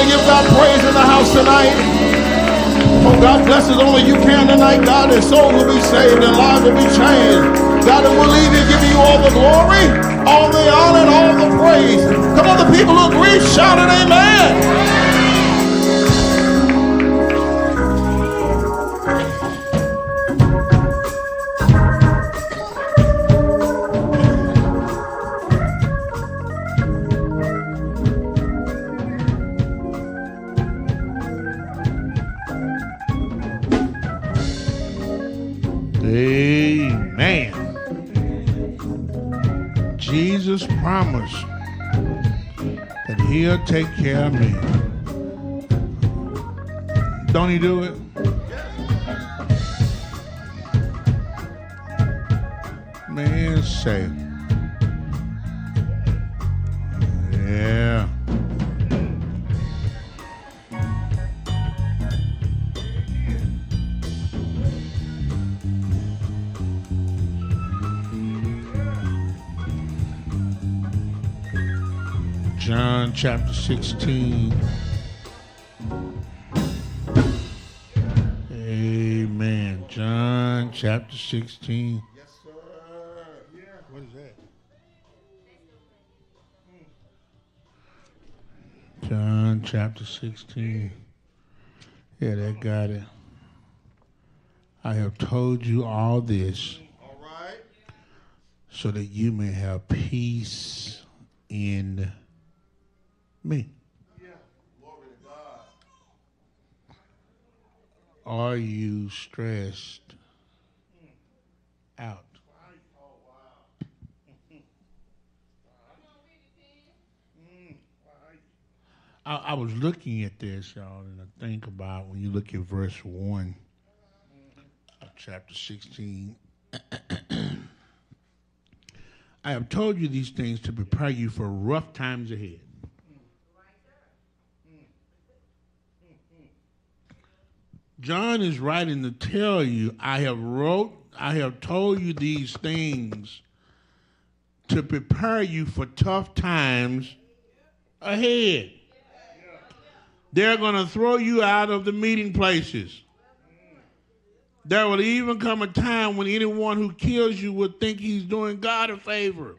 to give God praise in the house tonight? Oh, God bless us only you can tonight, God, and souls will be saved and lives will be changed. God, and we'll leave here giving you all the glory, all the honor, and all the praise. Come on, the people who agree, shout it, amen. Amen. Jesus promised that he'll take care of me. Don't he do it? Man, say. Yeah. John chapter 16. Amen. John chapter 16. Yes, sir. Yeah. What is that? John chapter 16. Yeah, that got it. I have told you all this. All right. So that you may have peace in me. Yeah. Glory to God. Are you stressed out? I was looking at this, y'all, and I think about when you look at verse 1 of chapter 16. I have told you these things to prepare you for rough times ahead. John is writing to tell you, I have told you these things to prepare you for tough times ahead. They're going to throw you out of the meeting places. There will even come a time when anyone who kills you will think he's doing God a favor.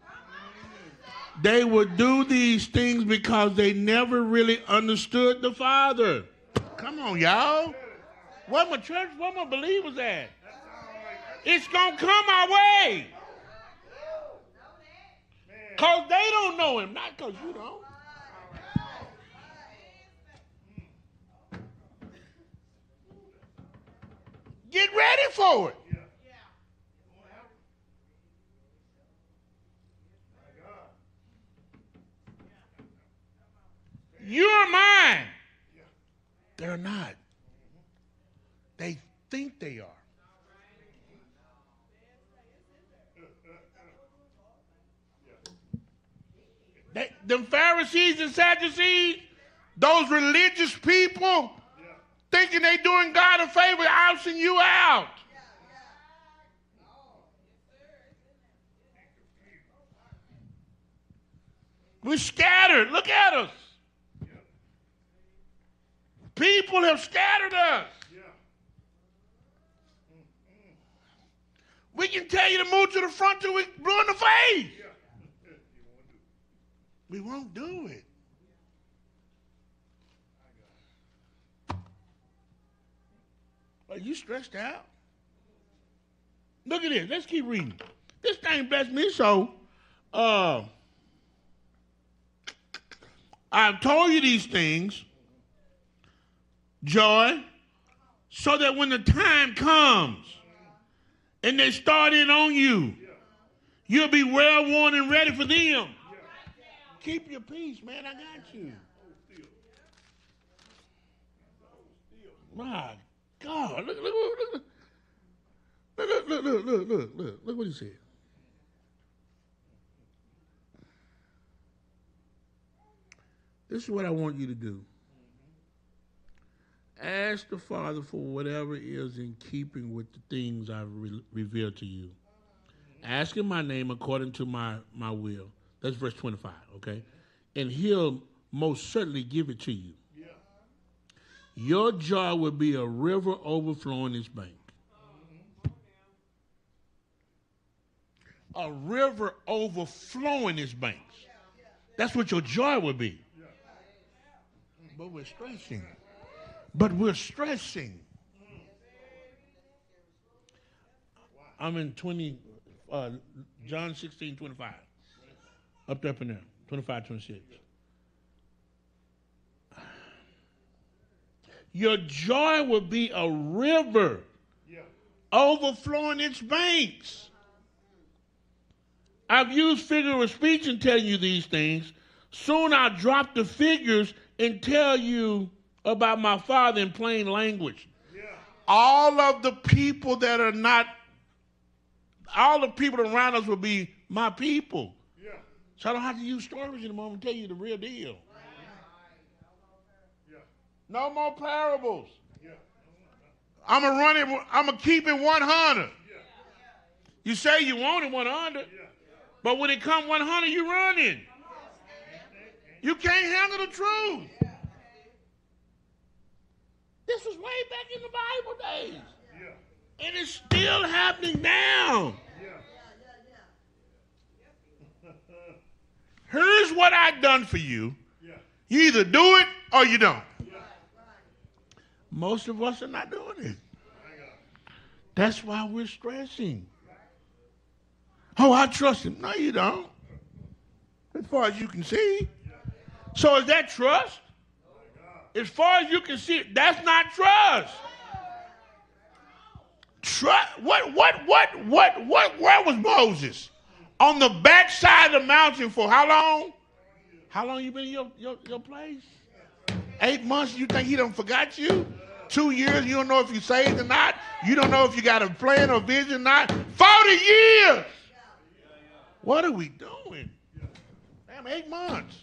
They would do these things because they never really understood the Father. Come on, y'all. Where my church, where my believers at? It's going to come our way. Because they don't know him, not because you don't. Get ready for it. You're mine. They're not. They think they are. Them Pharisees and Sadducees, those religious people, thinking they doing God a favor, ousting you out. We're scattered. Look at us. People have scattered us. We can tell you to move to the front till we blue in the face. We won't do it. Are you stressed out? Look at this. Let's keep reading. This thing blessed me so. I've told you these things, Joy, so that when the time comes and they start in on you, you'll be well worn and ready for them. Keep your peace, man. I got you. My God, look what he said. This is what I want you to do. Ask the Father for whatever is in keeping with the things I've revealed to you. Ask in my name according to my will. That's verse 25, okay? And he'll most certainly give it to you. Yeah. Your joy will be a river overflowing its bank. A river overflowing its banks. That's what your joy will be. But we're stressing. I'm in John 16, 25. Up in there. 25, 26. Your joy will be a river overflowing its banks. I've used figure of speech in telling you these things. Soon I'll drop the figures and tell you about my Father in plain language. Yeah. All the people around us will be my people. Yeah. So I don't have to use stories anymore. I'm going to tell you the real deal. Yeah. No more parables. Yeah. I'm going to keep it 100. Yeah. You say you want it 100, but when it comes 100, you running. You can't handle the truth. This was way back in the Bible days. Yeah. And it's still happening now. Yeah. Here's what I've done for you. Yeah. You either do it or you don't. Yeah. Most of us are not doing it. That's why we're stressing. Oh, I trust him. No, you don't. As far as you can see. So is that trust? As far as you can see, that's not trust. Trust. Where was Moses? On the backside of the mountain for how long? How long you been in your place? 8 months, you think he done forgot you? 2 years, you don't know if you saved or not. You don't know if you got a plan or vision or not. 40 years. What are we doing? Damn, 8 months.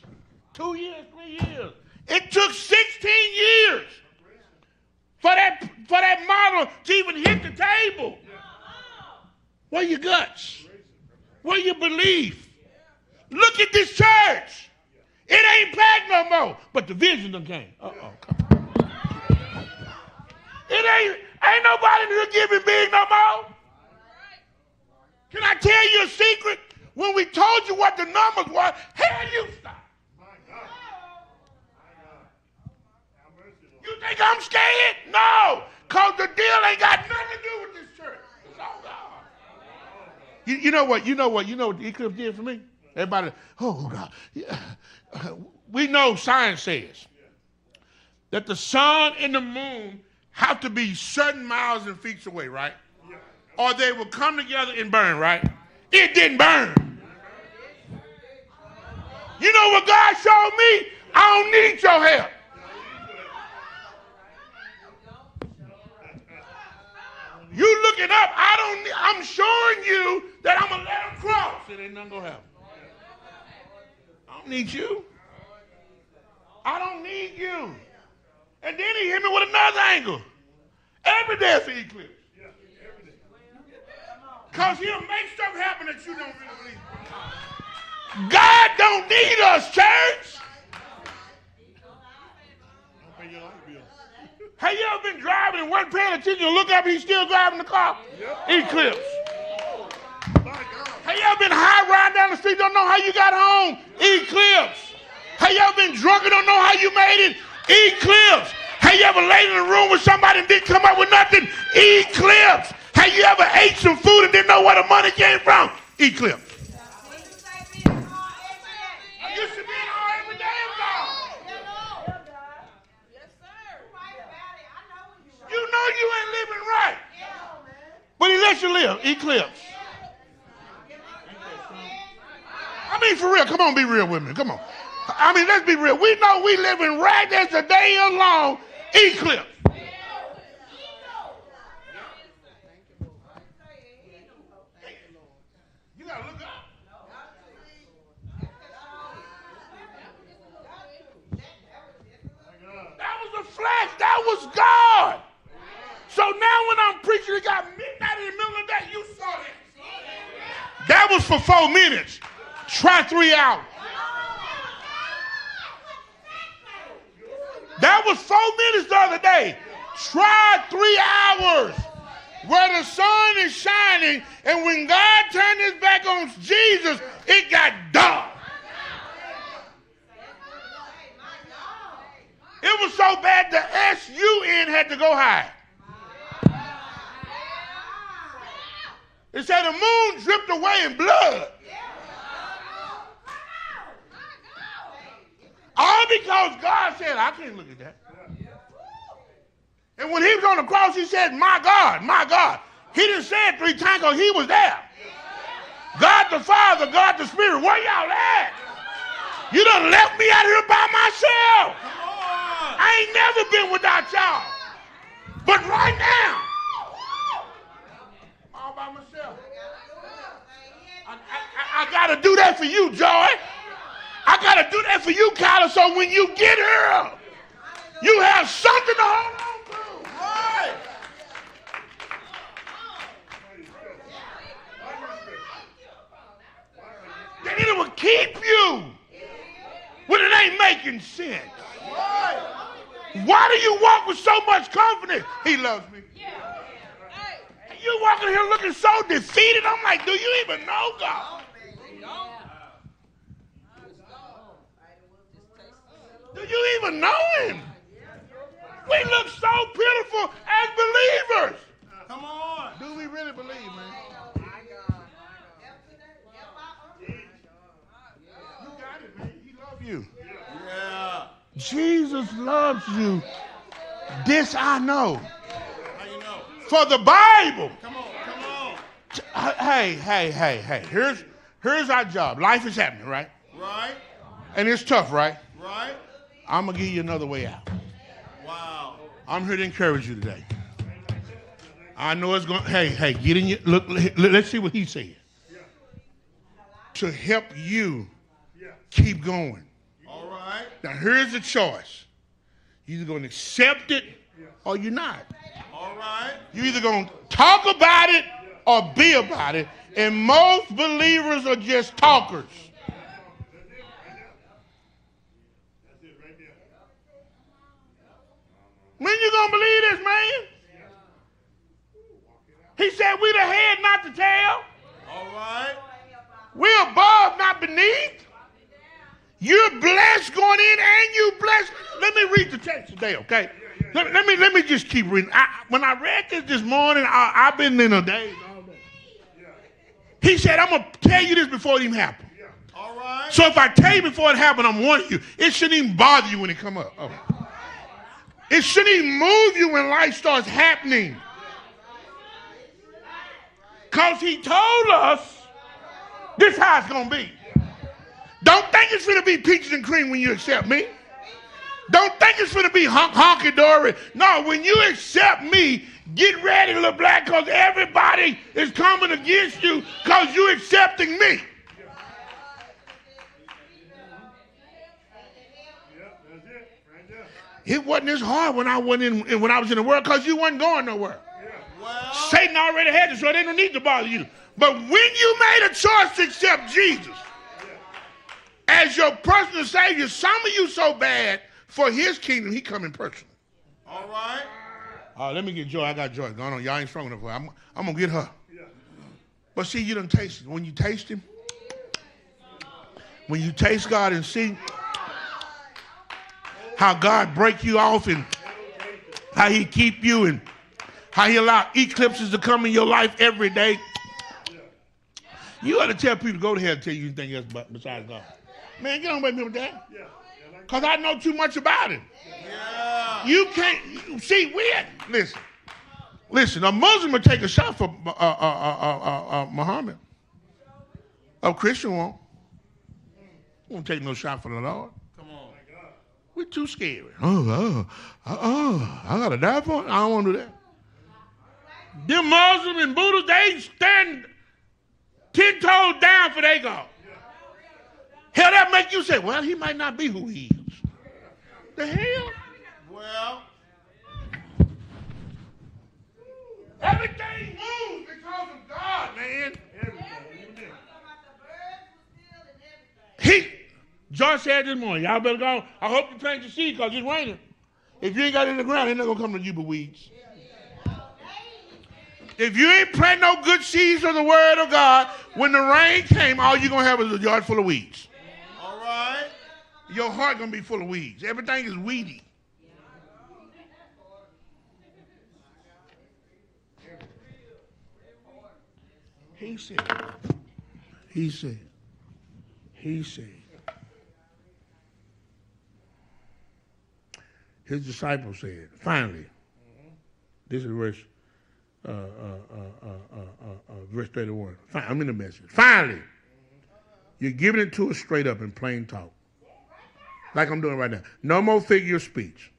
2 years, 3 years. It took 16 years for that model to even hit the table. Where your guts? Where your belief? Look at this church. It ain't packed no more, but the vision done came. Come on. It ain't nobody in here giving big no more. Can I tell you a secret? When we told you what the numbers were, hell, you stopped. You think I'm scared? No, because the deal ain't got nothing to do with this church. It's all God. You know what the eclipse did for me? Everybody, oh God. Yeah. We know science says that the sun and the moon have to be certain miles and feet away, right? Or they will come together and burn, right? It didn't burn. You know what God showed me? I don't need your help. You looking up, I'm showing you that I'm going to let them cross. It ain't nothing going to happen. I don't need you. I don't need you. And then he hit me with another angle. Every day is an eclipse. Because he'll make stuff happen that you don't really believe. God don't need us, church. Have you ever been driving and wasn't paying attention and look up and he's still driving the car? Yep. Eclipse. Have you ever been high riding down the street, don't know how you got home? Eclipse. Have you ever been drunk and don't know how you made it? Eclipse. Have you ever laid in a room with somebody and didn't come up with nothing? Eclipse. Have you ever ate some food and didn't know where the money came from? Eclipse. I used to be in all every day of God. You know you ain't living right. But he lets you live. Eclipse. I mean, for real. Come on, be real with me. Come on. I mean, let's be real. We know we living right as the day is long. Eclipse. You got to look up. That was a flash. That was God. So now when I'm preaching, it got midnight in the middle of the day. You saw that. That was for 4 minutes. Try 3 hours. That was 4 minutes the other day. Try 3 hours where the sun is shining, and when God turned his back on Jesus, it got dark. It was so bad the S-U-N had to go high. It said the moon dripped away in blood. All because God said, I can't look at that. And when he was on the cross, he said, my God, my God. He didn't say it 3 times because he was there. God the Father, God the Spirit, where y'all at? You done left me out here by myself. I ain't never been without y'all. But right now, all by myself. I got to do that for you, Joy. I got to do that for you, Kyla, so when you get here, you have something to hold on to. Right. That it will keep you when it ain't making sense. Why do you walk with so much confidence? He loves me. You walking here looking so defeated. I'm like, do you even know God? Do you even know him? We look so pitiful as believers. Come on. Do we really believe, man? You got it, man. He loves you. Yeah. Jesus loves you. This I know. How you know? For the Bible. Come on. Hey. Here's our job. Life is happening, right? Right. And it's tough, right? Right. I'm going to give you another way out. Wow. I'm here to encourage you today. I know it's going to, hey, get in your, look, let's see what he said. Yeah. To help you keep going. All right. Now, here's the choice. You're either going to accept it or you're not. All right. You're either going to talk about it or be about it. And most believers are just talkers. When you going to believe this, man? He said we the head, not the tail. All right. We're above, not beneath. You're blessed going in and you blessed. Let me read the text today, okay? Let me just keep reading. When I read this morning, I've been in a daze all day. He said, I'm going to tell you this before it even happened. All right. So if I tell you before it happened, I'm warning you. It shouldn't even bother you when it come up. Okay. It shouldn't even move you when life starts happening. Because he told us this how it's going to be. Don't think it's going to be peaches and cream when you accept me. Don't think it's going to be honky-dory. No, when you accept me, get ready, little black, because everybody is coming against you because you're accepting me. It wasn't as hard when I was in the world because you wasn't going nowhere. Well, Satan already had you, so they don't need to bother you. But when you made a choice to accept Jesus as your personal Savior, some of you so bad for his kingdom, he come in person. All right. Let me get Joy. I got Joy. Go on. Y'all ain't strong enough for her. I'm going to get her. But see, you done taste it. When you taste him, when you taste God and see how God break you off and how he keep you and how he allow eclipses to come in your life every day. You ought to tell people to go to hell and tell you anything else besides God. Man, get on with me with that. Because I know too much about him. Yeah. You can't, see, listen, a Muslim would take a shot for Muhammad. A Christian won't. Won't take no shot for the Lord. We're too scary. I got to die for it? I don't want to do that. Them Muslims and Buddhists, they stand 10 toes down for their God. Hell, that make you say, well, he might not be who he is. The hell? Well, everything moves because of God, man. George said this morning, y'all better go. I hope you plant your seed because it's raining. If you ain't got it in the ground, it's not going to come to you but weeds. If you ain't plant no good seeds of the word of God, when the rain came, all you're going to have is a yard full of weeds. All right. Your heart going to be full of weeds. Everything is weedy. He said, his disciples said, finally, this is verse 31. I'm in the message. Finally, you're giving it to us straight up in plain talk, like I'm doing right now. No more figure of speech.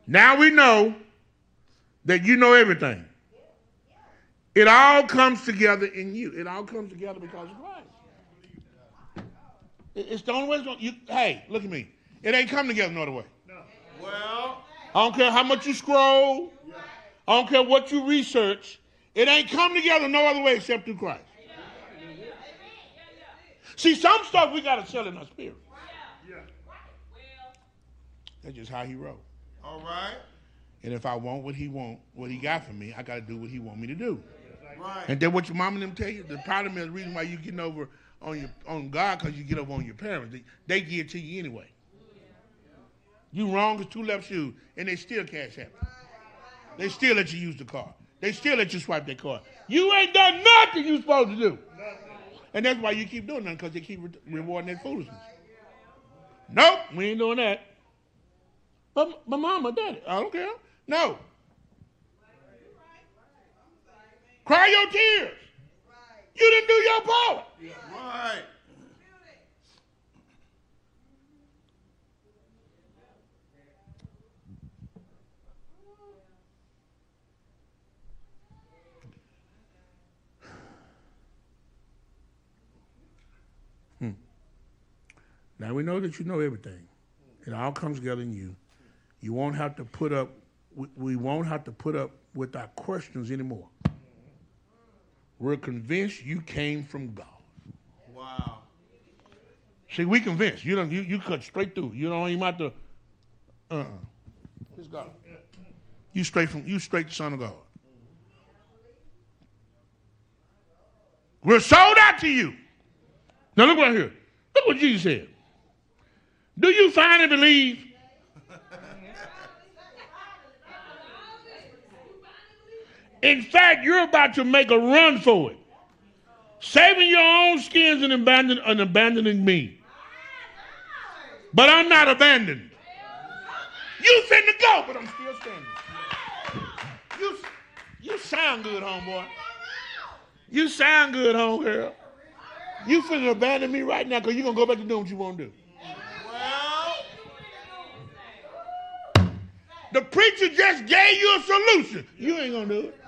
Now we know that you know everything. It all comes together in you. It all comes together because of Christ. It's the only way it's going. Hey, look at me. It ain't come together no other way. No. Well, I don't care how much you scroll. Yeah. I don't care what you research. It ain't come together no other way except through Christ. See, some stuff we got to sell in our spirit. Yeah. That's just how he wrote. All right. And if I want what he got for me, I got to do what he want me to do. Right. And then what your mom and them tell you, the problem is the reason why you getting over on God because you get over on your parents. They give it to you anyway. You wrong as two left shoes, and they still cash app. They still let you use the car. They still let you swipe their card. You ain't done nothing you supposed to do. And that's why you keep doing that, because they keep rewarding that foolishness. Nope, we ain't doing that. But my mama, daddy, I don't care. No. Cry your tears. You didn't do your part. Right. Now we know that you know everything. It all comes together in you. You won't have to put up, we won't have to put up with our questions anymore. We're convinced you came from God. Wow. See, we convinced. You cut straight through. You don't even have to, It's God. You straight the Son of God. We're sold out to you. Now look right here. Look what Jesus said. Do you finally believe? In fact, you're about to make a run for it, saving your own skins and abandoning me. But I'm not abandoned. You finna go, but I'm still standing. You sound good, homeboy. You sound good, homegirl. You finna abandon me right now because you're going to go back to doing what you want to do. The preacher just gave you a solution. You ain't going to do it.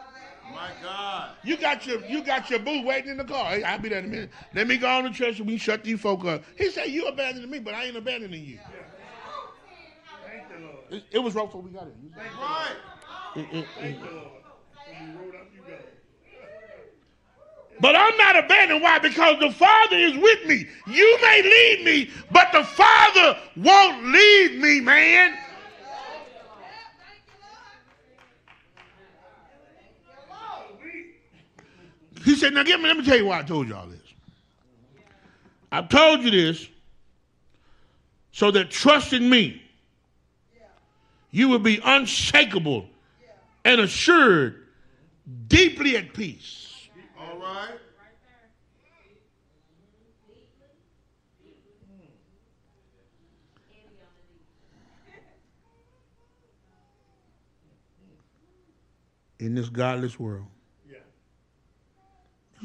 My God. You got your boo waiting in the car. Hey, I'll be there in a minute. Let me go on to church and we shut these folk up. He said, you abandoning me, but I ain't abandoning you. Thank the Lord. It was right before we got in. Right. Thank the Lord. But I'm not abandoned. Why? Because the Father is with me. You may leave me, but the Father won't leave me, man. He said, now let me tell you why I told you all this. I've told you this so that trust in me, you will be unshakable and assured, deeply at peace. All right. In this godless world.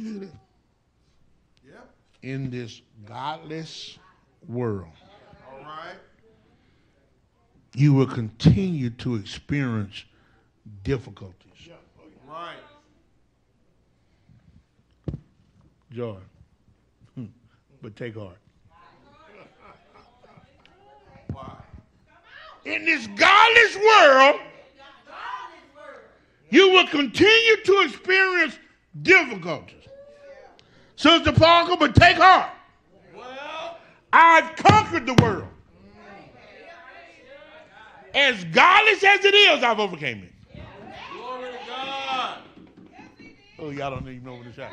Yep. In this godless world. All right. You will continue to experience difficulties. Right. Joy. But take heart. Why? In this godless world, you will continue to experience difficulties. Sister Parker, but take heart. Well, I've conquered the world. As godless as it is, I've overcame it. Glory to God. Oh, y'all don't even know what this is.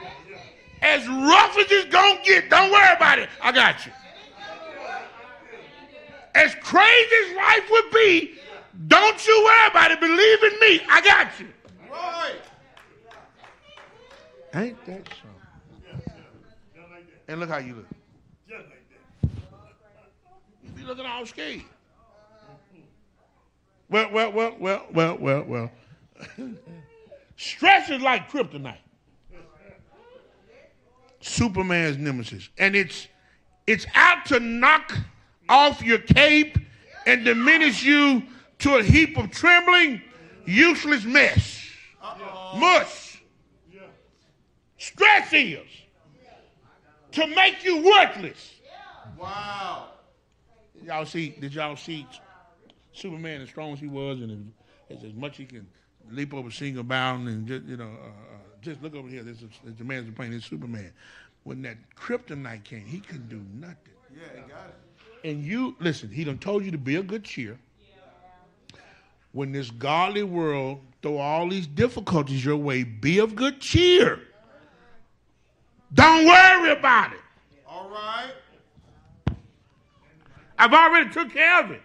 As rough as it's gonna get, don't worry about it. I got you. As crazy as life would be, don't you worry about it. Believe in me. I got you. Right. Ain't that something? And look how you look. You looking all scared. Well. Stress is like kryptonite. Superman's nemesis. And it's out to knock off your cape and diminish you to a heap of trembling, useless mess. Mush. Stress is to make you worthless. Wow. Did y'all see Superman as strong as he was and as much he can leap over single bound and just look over here. There's a man's playing his Superman. When that kryptonite came, he couldn't do nothing. Yeah, he got it. And you, listen, he done told you to be of good cheer. When this godly world throw all these difficulties your way, be of good cheer. Don't worry about it. All right. I've already took care of it.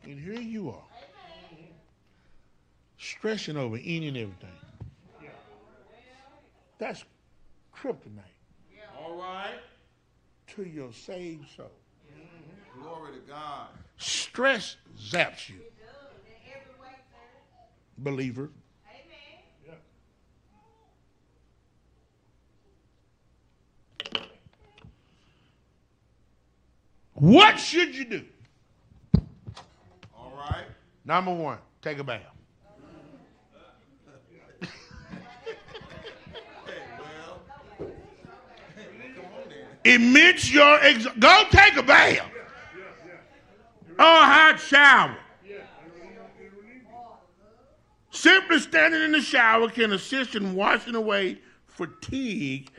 And here you are, stressing over any and everything. That's kryptonite All right. to your saved soul. Glory to God. Stress zaps you, believer. What should you do? All right. Number one, take a bath. Hey, well. Come on then. Emit your go take a bath. Or a hot shower. Simply standing in the shower can assist in washing away fatigue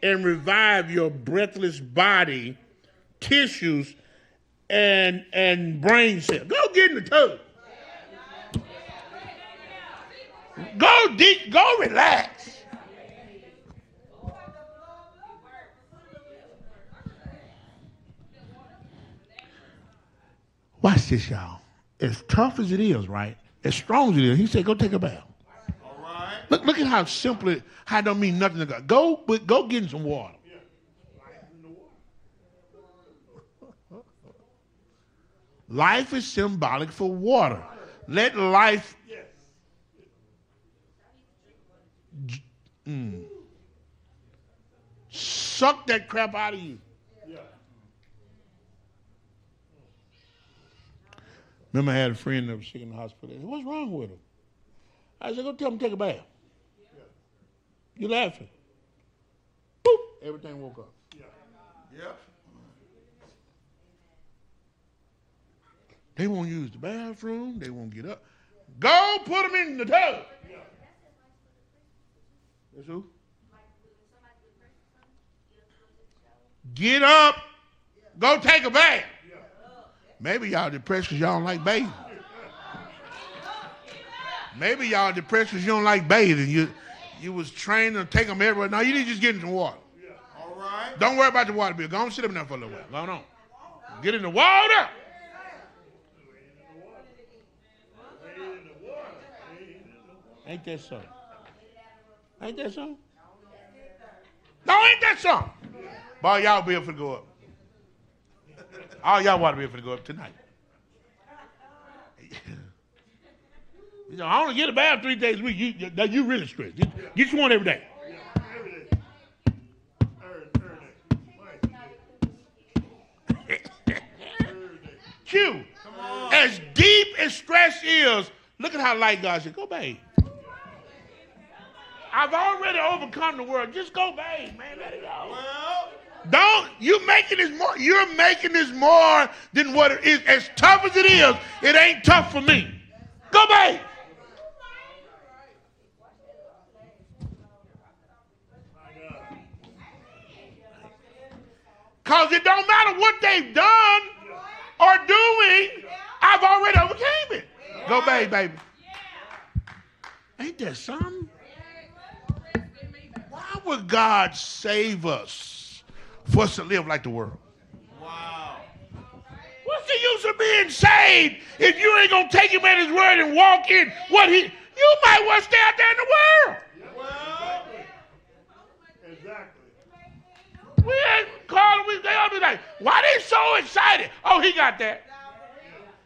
and revive your breathless body, tissues, and brain cells. Go get in the tub. Go deep. Go relax. Watch this, y'all. As tough as it is, right? As strong as it is, he said, go take a bath. All right. Look at how simple how it don't mean nothing to God. Go get in some water. Life is symbolic for water. Let life suck that crap out of you. Remember, I had a friend that was sick in the hospital. What's wrong with him? I said, go tell him to take a bath. You laughing? Boop. Everything woke up. Yep. They won't use the bathroom. They won't get up. Go put them in the tub. That's who? Get up. Go take a bath. Maybe y'all depressed because y'all don't like bathing. Maybe y'all depressed because you don't like bathing. You was trained to take them everywhere. Now you need to just get in the water. All right. Don't worry about the water bill. Go on, sit up there for a little while. Go on. Get in the water. Ain't that something? Ain't that something? No, ain't that something? Boy, y'all bill for to go up. All y'all water bill for to go up tonight. You know, I only get a bath 3 days a week. You really stressed. Get you one every day. Q. As deep as stress is, look at how light God said, go bathe. I've already overcome the world. Just go bathe, man. Let it go. Well, You're making this more than what it is. As tough as it is, it ain't tough for me. Go bathe. Because it don't matter what they've done or doing, I've already overcame it. Go, baby. Ain't that something? Why would God save us for us to live like the world? Wow. What's the use of being saved if you ain't going to take him at his word and walk in what he... You might want to stay out there in the world. Well, Exactly. We ain't calling, they all be like, why they so excited? Oh, he got that.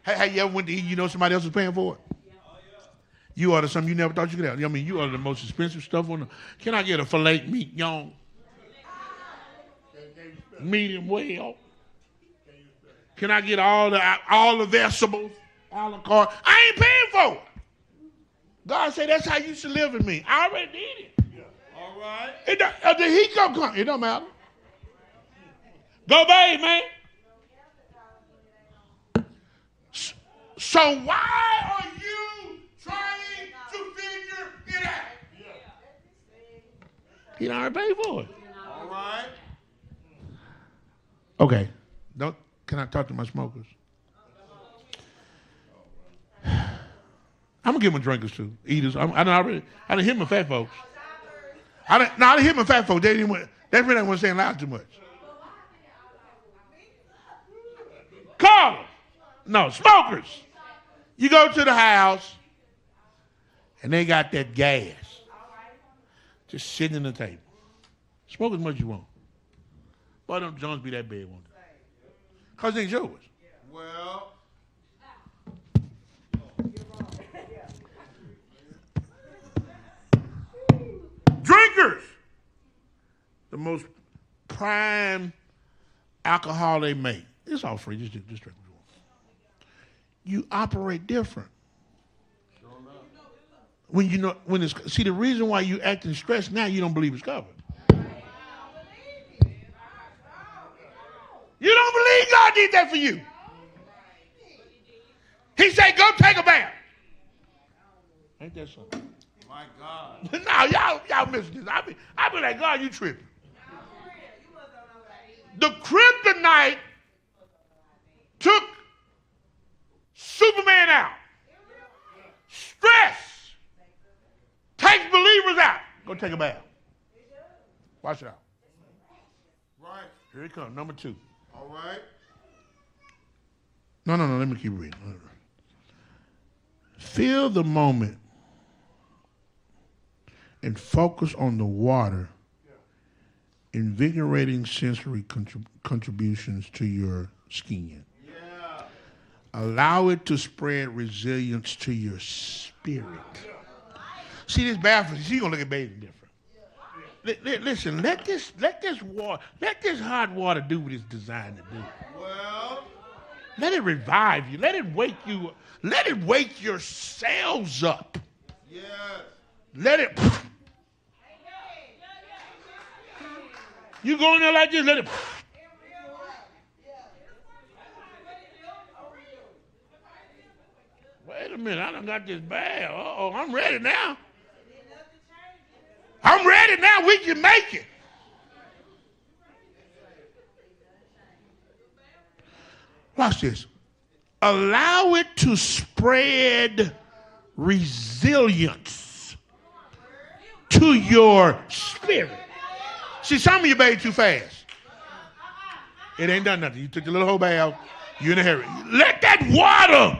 Hey, you ever went to eat, you know somebody else was paying for it? You ordered something you never thought you could have. I mean, you ordered the most expensive stuff on the... Can I get a filet mignon? Medium well? Can I get all the vegetables? A la carte? I ain't paying for it. God said that's how you should live in me. I already did it. all right. The heat come. It don't matter. Go, babe, man. So why are you trying to figure it out? He already paid for it. All right. Okay. Can I talk to my smokers? I'm gonna give them drinkers too, eaters. I done hit my fat folks. I done hit my fat folks. They really wasn't saying loud too much. Callers, no smokers. You go to the house, and they got that gas just sitting on the table. Smoke as much as you want. Why don't Jones be that bad one? Because it ain't yours. Well, Drinkers, the most prime alcohol they make. It's all free. Just drink what you want. You operate different. See, the reason why you acting stressed now, you don't believe it's covered. You don't believe God did that for you. He said, go take a bath. Ain't that something? my God. No, y'all missing this. I be like, God, you tripping. The kryptonite took Superman out. Stress takes believers out. Go take a bath. Watch it out. Right. Here it comes, number 2. All right. No, let me keep reading. Feel the moment and focus on the water, invigorating sensory contributions to your skin. Yeah. Allow it to spread resilience to your spirit. See, this bathroom, she's going to look at bathing different. Listen, let this hot water do what it's designed to do. Well, Let it revive you. Let it wake you up. Let it wake your cells up. yes. Let it. You go in there like this, let it. Wait a minute, I done got this bad. Uh-oh, I'm ready now. I'm ready now. We can make it. Watch this. Allow it to spread resilience to your spirit. See, some of you bathe too fast. It ain't done nothing. You took the little whole bath. You're in a hurry. Let that water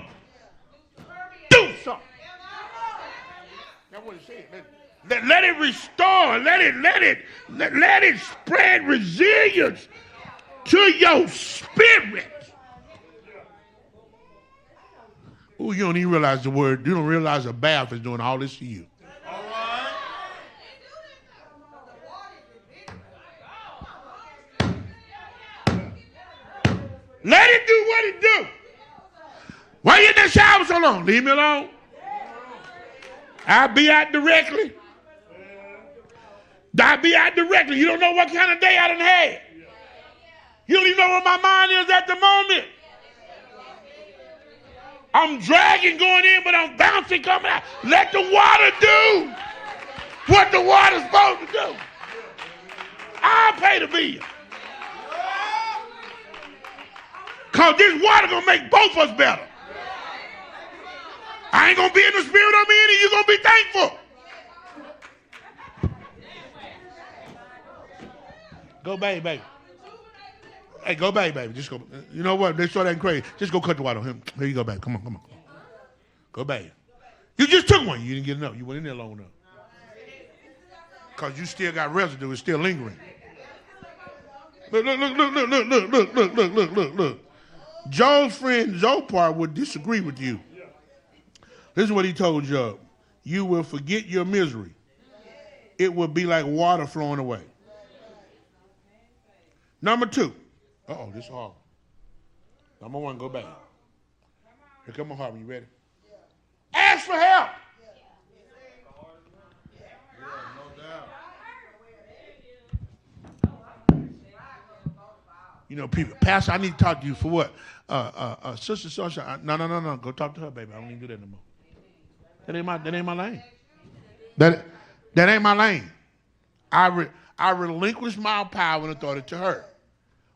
do something. That's what it said. Let it restore. Let it spread resilience to your spirit. Oh, you don't even realize the word. You don't realize a bath is doing all this to you. All right. Let it do what it do. Why you in the shower so long? Leave me alone. I'll be out directly. You don't know what kind of day I done had. You don't even know where my mind is at the moment. I'm dragging going in, but I'm bouncing coming out. Let the water do what the water's supposed to do. I'll pay the bill. Because this water going to make both of us better. I ain't going to be in the spirit I'm in, and you're going to be thankful. Go bathe, baby. Hey, go bathe, baby. Just go. You know what? They start acting crazy. Just go cut the water. Here you go, baby. Come on, come on. Go bathe. You just took one. You didn't get enough. You went in there long enough. Because you still got residue. It's still lingering. Look. Job's friend Zophar would disagree with you. This is what he told Job. You will forget your misery. It will be like water flowing away. Number 2. Uh-oh, this is hard. Number 1, go back. Here come on, Harvey. You ready? Ask for help. You know, people, Pastor, I need to talk to you for what? Sister Sasha, no. Go talk to her, baby. I don't even do that no more. That ain't my lane. That ain't my lane. I relinquish my power and authority to her.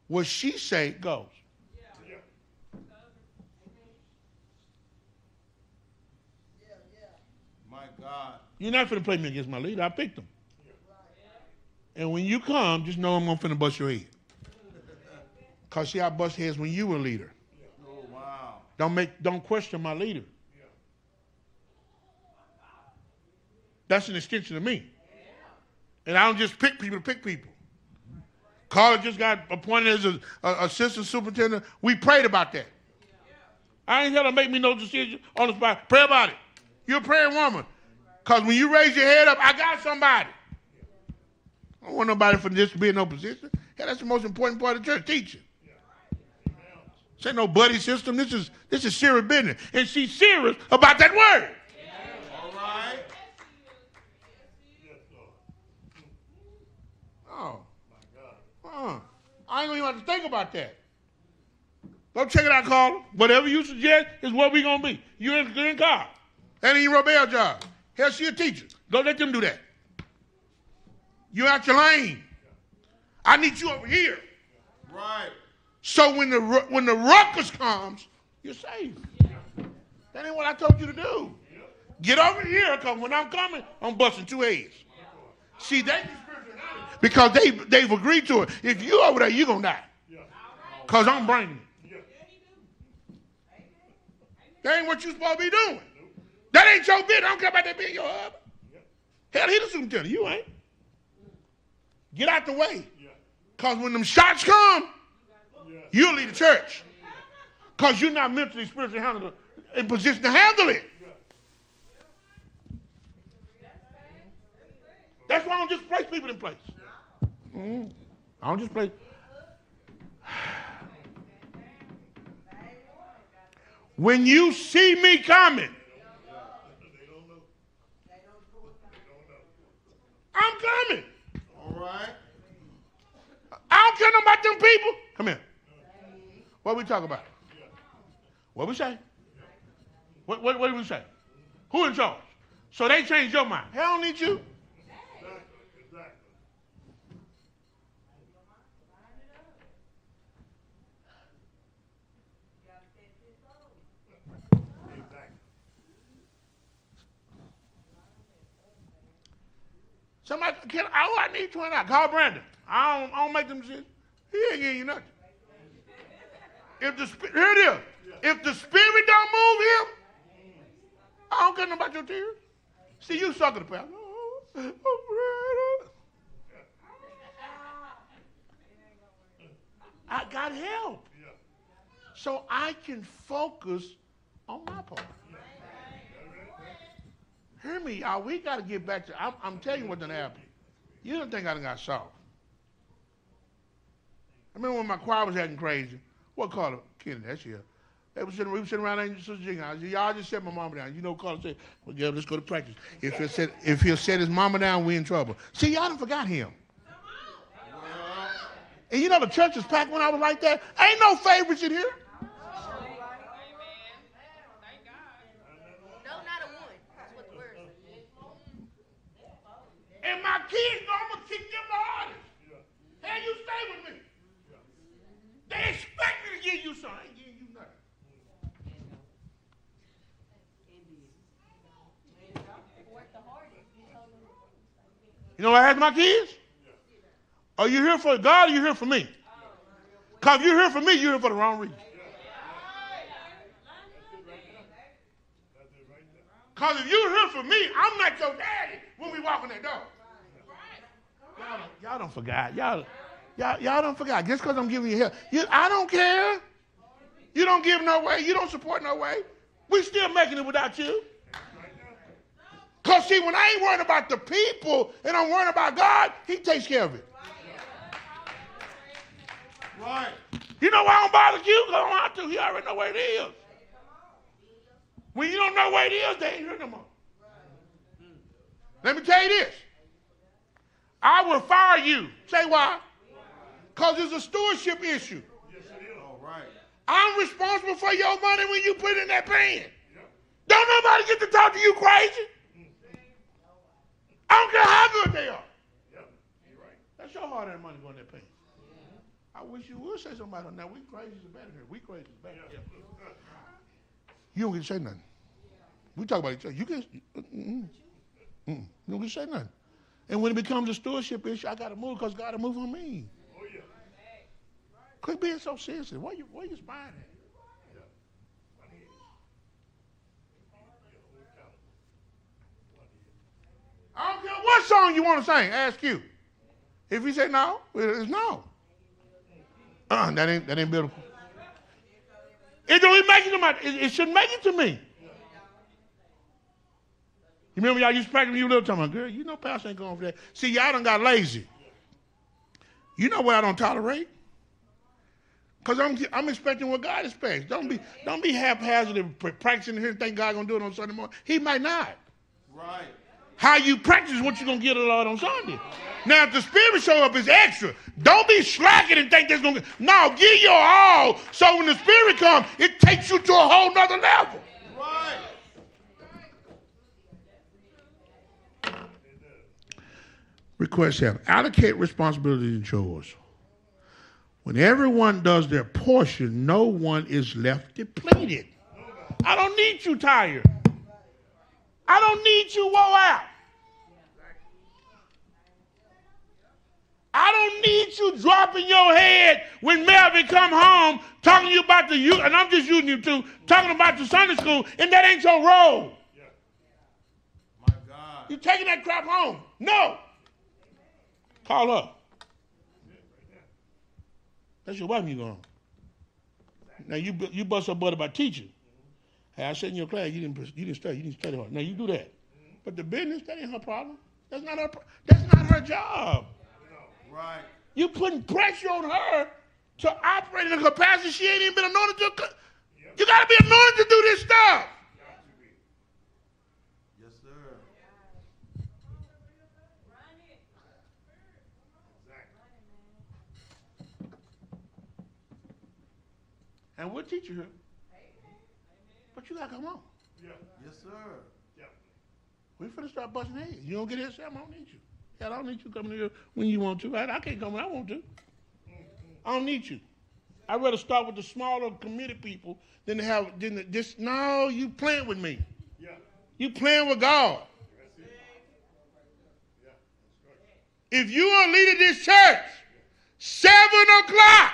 What she say goes. My God. You're not finna play me against my leader. I picked him. And when you come, just know I'm gonna finna bust your head. Cause see, I bust heads when you were a leader. Oh, wow. Don't question my leader. That's an extension of me. And I don't just pick people to pick people. Carla just got appointed as an assistant superintendent. We prayed about that. I ain't tell her to make me no decision on the spot. Pray about it. You're a praying woman. Because when you raise your head up, I got somebody. I don't want nobody for this to be in no position. Hell, that's the most important part of church, teaching. This ain't no buddy system. This is serious business. And she's serious about that word. All right. I ain't even have to think about that. Go check it out, Carla. Whatever you suggest is what we gonna be. You in God. That ain't your Robel job. Hell, she a teacher. Don't let them do that. You out your lane. I need you over here. Right. So when the ruckus comes, you're safe. That ain't what I told you to do. Get over here, because when I'm coming, I'm busting 2 heads. See, they because they've agreed to it. If you over there, you're going to die. Because I'm bringing it. That ain't what you're supposed to be doing. That ain't your business. I don't care about that being your husband. Hell, he the superintendent. You ain't. Get out the way. Because when them shots come, you'll lead the church. Because you're not mentally, spiritually in position to handle it. That's why I don't just place people in place. I don't just place. When you see me coming, I'm coming. All right. I don't care about them people. Come here. What we talk about? What we say? What do we say? Who in charge? So they changed your mind. Hell, I don't need you. Somebody, I need $20. Call Brandon. I don't make them decisions. He ain't giving you nothing. Here it is. If the spirit don't move him, I don't care about your tears. See, you suck at the pastor. I got help. So I can focus on my part. Hear me, y'all. We got to get back to, I'm telling you what done happened. You don't think I done got soft. I remember when my choir was acting crazy. What Carla? Kenny, that's here. We were sitting around there in Sister Jing house. Y'all just set my mama down. You know, Carla said, well, yeah, let's go to practice. If he'll set his mama down, we in trouble. See, y'all done forgot him. And you know the church was packed when I was like that. Ain't no favorites in here. And my kids know I'm going to kick them the hardest. Hey, you stay with me. They expect me to give you something. I ain't giving you nothing. You know what I ask my kids? Are you here for God or are you here for me? Because if you're here for me, you're here for the wrong reason. Because if you're here for me, I'm not your daddy when we walk in that door. Y'all don't forget. Y'all don't forget. Just because I'm giving you help. I don't care. You don't give no way. You don't support no way. We still making it without you. Because see, when I ain't worried about the people and I'm worried about God, he takes care of it. Right. You know why I don't bother you? Because I don't have to. He already know where it is. When you don't know where it is, they ain't here no more. Let me tell you this. I will fire you. Say why? Because it's a stewardship issue. Yes, it is. All right. I'm responsible for your money when you put it in that pan. Don't nobody get to talk to you crazy. I don't care how good they are. Yep. You're right. That's your hard-earned money going in that pan. I wish you would say something about that. We crazy is better here. We crazy is better. Yeah. You don't get to say nothing. We talk about each other. You can. You don't get to say nothing. And when it becomes a stewardship issue, I got to move because God will move on me. Oh, yeah. Quit being so sensitive. Where you spying at? I don't care what song you want to sing. Ask you. If you say no, it's no. That ain't biblical. It don't even make it to my. It shouldn't make it to me. You remember y'all used to practice when you were little time, girl, you know Pastor ain't going for that. See, y'all done got lazy. You know what I don't tolerate? Because I'm expecting what God expects. Don't be haphazard practicing here and think God gonna do it on Sunday morning. He might not. Right. How you practice what you're gonna get a lot on Sunday. Now, if the Spirit show up, it's extra. Don't be slacking and think that's gonna. No, give your all. So when the Spirit comes, it takes you to a whole nother level. Right. Request help. Allocate responsibilities and chores. When everyone does their portion, no one is left depleted. I don't need you tired. I don't need you wore out. I don't need you dropping your head when Melvin come home talking to you about the youth, and I'm just using you too, talking about the Sunday school, and that ain't your role. My God. You taking that crap home? No. Call her. That's your wife you going. Now you bust her butt about teaching. Hey, I said in your class you didn't study. You didn't study hard. Now you do that. But the business, that ain't her problem. That's not her job. Right. You putting pressure on her to operate in a capacity she ain't even been anointed to. You got to be anointed to do this stuff. Yes, sir. And we'll teach you here. But you got to come on. Yes, sir. We finna start busting heads. You don't get here, Sam, I don't need you. I don't need you coming here when you want to. I can't come when I want to. I don't need you. I'd rather start with the smaller committed people than to have this. No, you playing with me. Yeah. You playing with God. If you are leading this church, 7 o'clock,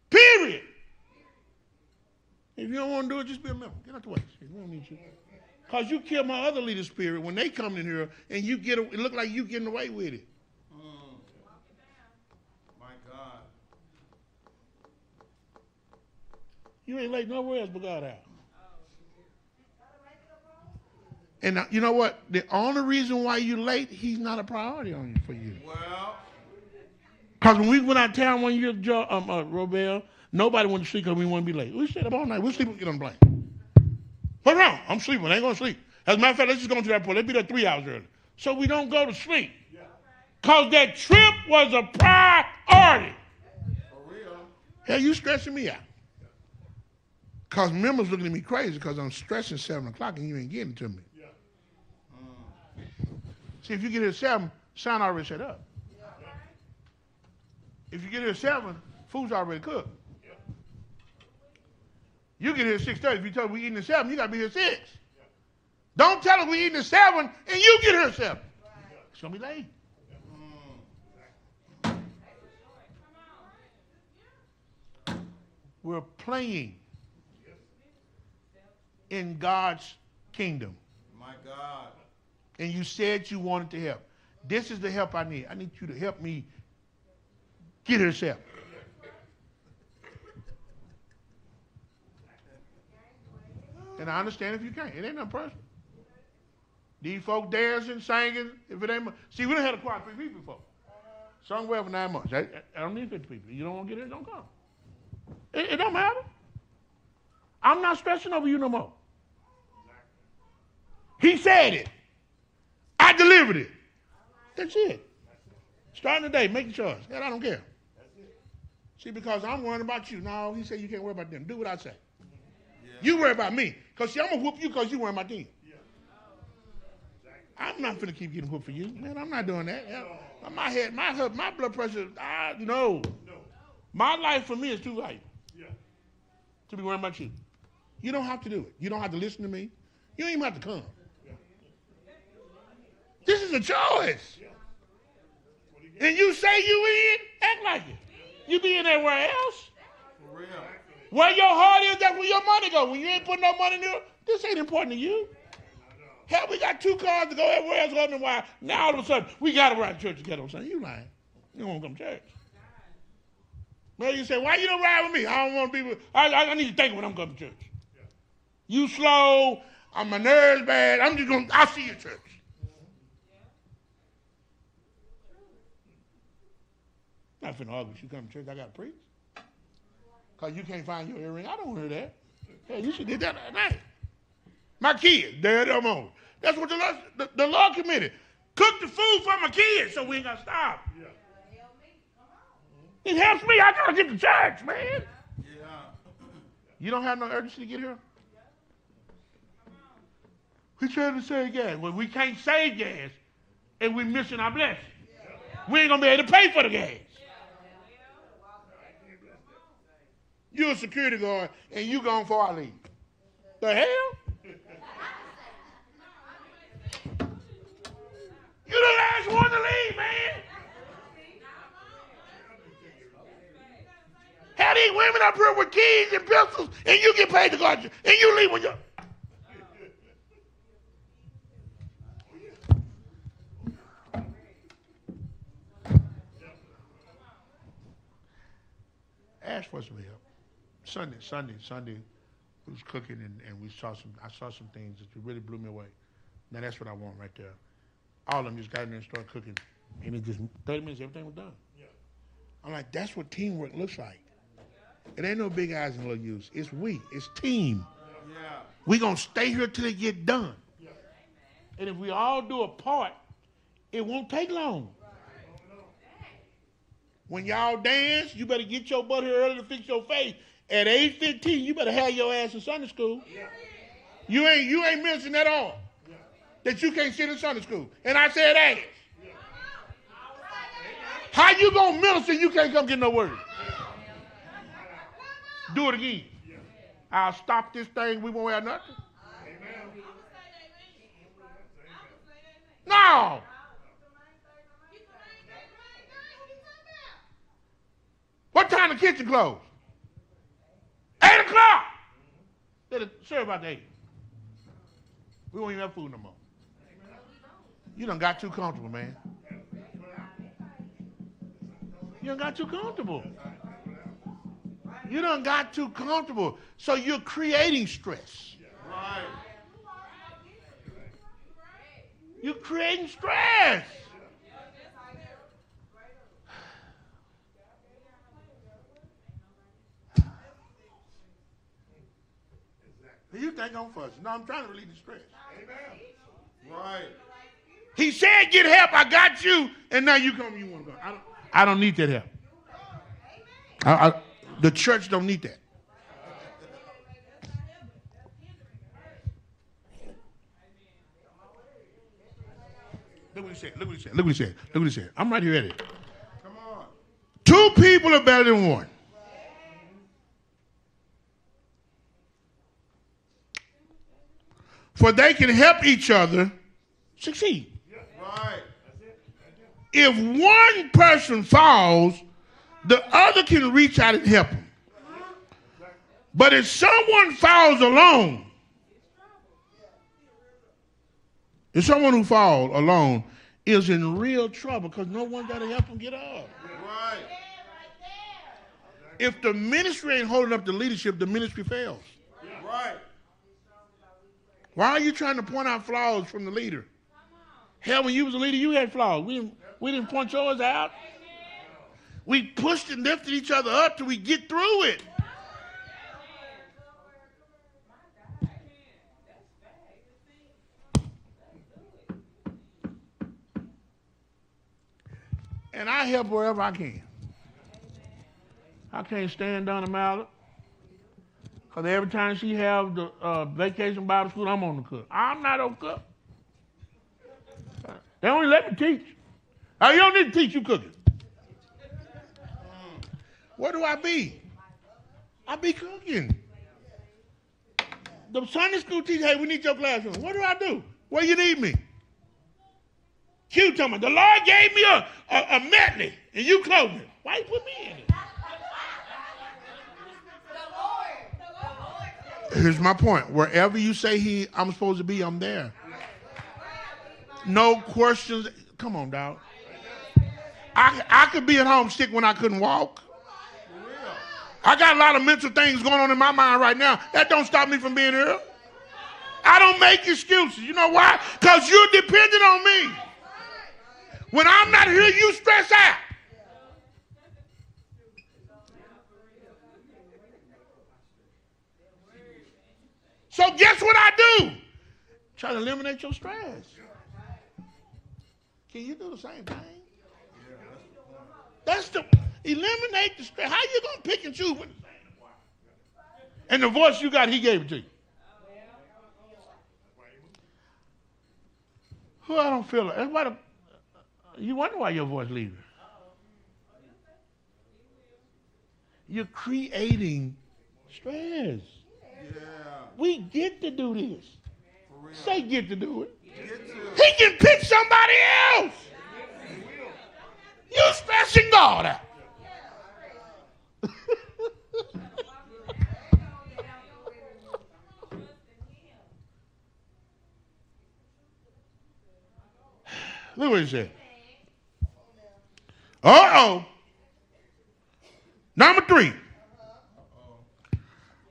period. If you don't want to do it, just be a member. Get out the way. We don't need you. Because you kill my other leader's spirit when they come in here and it look like you getting away with it. My God. You ain't late nowhere else but God out. And you know what? The only reason why you late, he's not a priority for you. Well. Because when we went out of town one year, Robel, nobody went to sleep because we wanted to be late. We stayed up all night. We'll sleep when we get on the plane. What's wrong? I'm sleeping. I ain't going to sleep. As a matter of fact, let's just go to the airport. Let's be there 3 hours early. So we don't go to sleep. Because that trip was a priority. For real. Hell, you stressing me out. Because members looking at me crazy because I'm stressing 7 o'clock and you ain't getting to me. See, if you get here at 7, sound already set up. If you get here at 7, food's already cooked. You get here at 6:30. If you tell us we eating at 7, you got to be here at 6. Don't tell us we eating at 7 and you get here at 7. It's going to be late. We're playing in God's kingdom. My God. And you said you wanted to help. This is the help I need. I need you to help me get here at 7. And I understand if you can't. It ain't nothing personal. These folk dancing, singing, if it ain't... See, we done had a choir of 3 people before. Sung well for 9 months. I don't need 50 people. You don't want to get here, don't come. It don't matter. I'm not stressing over you no more. He said it. I delivered it. That's it. Starting today, make a choice. Hell, I don't care. See, because I'm worrying about you. No, he said you can't worry about them. Do what I say. Yeah. You worry about me. Because, see, I'm going to whoop you because you worry about them. I'm not finna keep getting whooped for you. Man, I'm not doing that. My head, my blood pressure, no. My life for me is too valuable to be worrying about you. You don't have to do it. You don't have to listen to me. You don't even have to come. This is a choice. And you say you in, act like it. You be in everywhere else. For real. Where your heart is, that's where your money go. When you ain't putting no money in there, this ain't important to you. Hell, we got 2 cars to go everywhere else. Wondering why now all of a sudden we got to ride to church together on Sunday. You lying. You don't want to come to church. Well, you say, why you don't ride with me? I don't want to be with, I need to think when I'm coming to church. You slow, my nerves bad, I'll see you at church. Not finna argue with you come to church, I got to preach. Because you can't find your earring. I don't want to hear that. Hey, you should did that at night. My kids, there them on. That's what the Lord committed. Cook the food for my kids so we ain't got to stop. Yeah. It helps me. I got to get to church, man. Yeah. You don't have no urgency to get here? We trying to save gas. Well, we can't save gas and we're missing our blessing. We ain't going to be able to pay for the gas. You're a security guard and you gone for our leave. The hell? You the last one to leave, man. How these women up here with keys and pistols and you get paid to go out and you leave when you... Ask for some help. Sunday, we was cooking and I saw some things that really blew me away. Now that's what I want right there. All of them just got in there and started cooking. And it just, 30 minutes, everything was done. Yeah. I'm like, that's what teamwork looks like. It ain't no big eyes and little U's. It's we. It's team. Yeah. We going to stay here till it get done. Yeah. And if we all do a part, it won't take long. When y'all dance, you better get your butt here early to fix your face. At 8:15, you better have your ass in Sunday school. Yeah. You ain't missing at all. Yeah. That you can't sit in Sunday school. And I said ass. Yeah. How you gonna minister you can't come get no word? Yeah. Do it again. Yeah. I'll stop this thing. We won't have nothing. Amen. No. What time the kitchen close? 8 o'clock. Sorry about 8. We won't even have food no more. You done got too comfortable, man. You done got too comfortable. You done got too comfortable. So you're creating stress. Right. You're creating stress. You think I'm fussing. No, I'm trying to relieve the stress. Amen. Right. He said, get help. I got you. And now you come, you want to go. I don't need that help. The church don't need that. Look what he said. Look what he said. Look what he said. Look what he said. I'm right here at it. Come on. 2 people are better than 1. for they can help each other succeed. Right. If one person falls, the other can reach out and help him. But if someone falls alone, if someone who falls alone is in real trouble because no one got to help him get up. Right. If the ministry ain't holding up the leadership, the ministry fails. Right. Why are you trying to point out flaws from the leader? Hell, when you was a leader, you had flaws. We didn't point yours out. We pushed and lifted each other up till we get through it. And I help wherever I can. I can't stand Donna Mallett. Because every time she have the vacation Bible school, I'm on the cook. I'm not on cook. They only let me teach. Oh, you don't need to teach, you cooking. Where do I be? I be cooking. The Sunday school teacher, hey, we need your classroom. What do I do? Where you need me? Q told me, the Lord gave me a medley, and you closed it. Why you put me in it? Here's my point. Wherever you say I'm supposed to be, I'm there. No questions. Come on, dog. I could be at home sick when I couldn't walk. I got a lot of mental things going on in my mind right now. That don't stop me from being here. I don't make excuses. You know why? Because you're dependent on me. When I'm not here, you stress out. So guess what I do? Try to eliminate your stress. Can you do the same thing? That's the eliminate the stress. How you gonna pick and choose? And the voice you got, he gave it to you. Who I don't feel like. You wonder why your voice leaves. You're creating stress. Yeah. We get to do this. Say get to do it. Get to. He can pick somebody else. You stressing God out. Look what he said. Uh-oh. Number 3.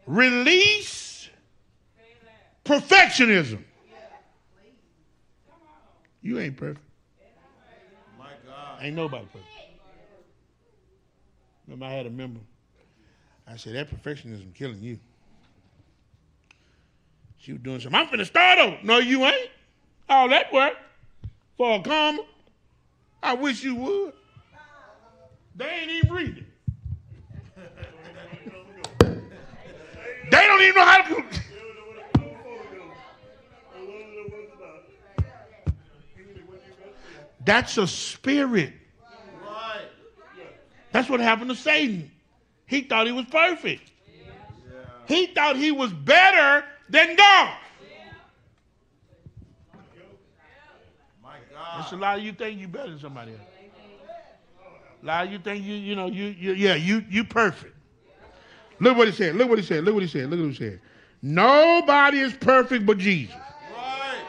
Release perfectionism. You ain't perfect. My God. Ain't nobody perfect. Remember, I had a member. I said, that perfectionism killing you. She was doing something. I'm finna start over. No, you ain't. All that work for a comma. I wish you would. They ain't even reading. They don't even know how to. That's a spirit. Right. That's what happened to Satan. He thought he was perfect. Yeah. He thought he was better than God. My God. It's a lot of you think you better than somebody else. A lot of you think you perfect. Look what he said. Look what he said. Look what he said. Look what he said. Nobody is perfect but Jesus. Right.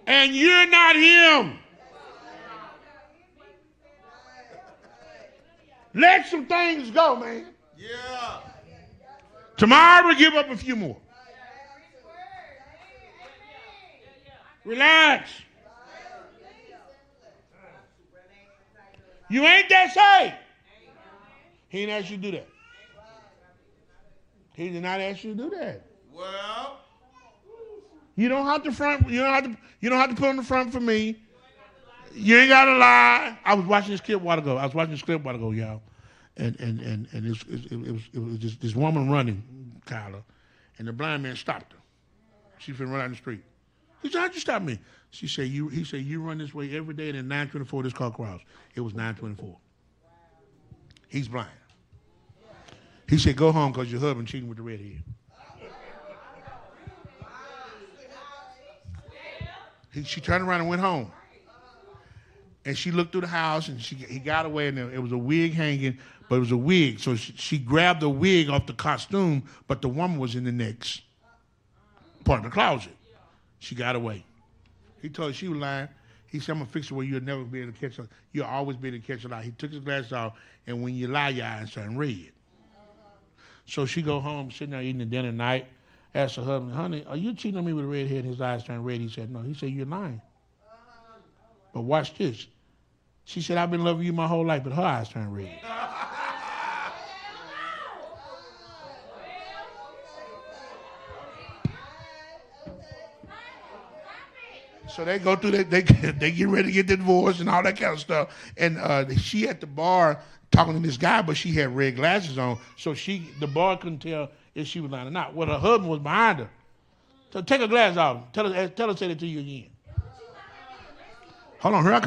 And you're not him. Let some things go, man. Yeah. Tomorrow we give up a few more. Relax. You ain't that saved. He didn't ask you to do that. He did not ask you to do that. Well. You don't have to front. You don't have to put on the front for me. You ain't gotta lie. I was watching this clip a while ago, y'all, and it was just this woman running, Kyla, and the blind man stopped her. She finna run out in the street. He said, "How'd you stop me?" He said, "You run this way every day, and at 9:24 this car crossed. It was 9:24. He's blind." He said, "Go home because your husband cheating with the redhead." She turned around and went home. And she looked through the house, and he got away, and it was a wig hanging, but it was a wig. So she grabbed the wig off the costume, but the woman was in the next part of the closet. She got away. He told her she was lying. He said, I'm going to fix it where you'll never be able to catch her. You'll always be able to catch a lie. He took his glasses off, and when you lie, your eyes turn red. So she go home, sitting there eating the dinner at night, asked her husband, honey, are you cheating on me with a red head? His eyes turned red. He said, no. He said, you're lying. But watch this. She said, I've been loving you my whole life, but her eyes turned red. So they go through that, they get ready to get the divorce and all that kind of stuff. And she at the bar talking to this guy, but she had red glasses on, so the bar couldn't tell if she was lying or not. Well, her husband was behind her. So take her glasses off. Tell her to say that to you again. Hold on, here I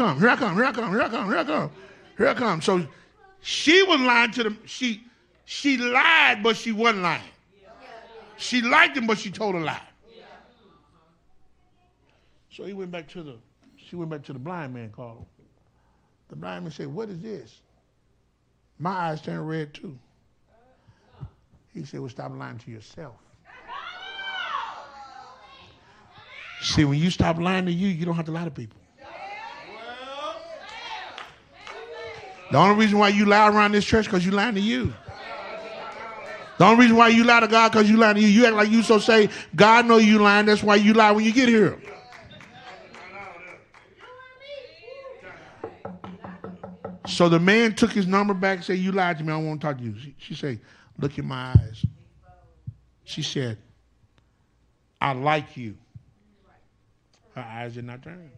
come. So she was lying to them. She lied, but she wasn't lying. She liked him, but she told a lie. So she went back to the blind man, called him. The blind man said, what is this? My eyes turned red too. He said, well, stop lying to yourself. See, when you stop lying to you, you don't have to lie to people. The only reason why you lie around this church because you lying to you. The only reason why you lie to God because you lying to you. You act like you so say, God know you lying, that's why you lie when you get here. So the man took his number back and said, you lied to me, I don't want to talk to you. She said, look in my eyes. She said, I like you. Her eyes did not turn.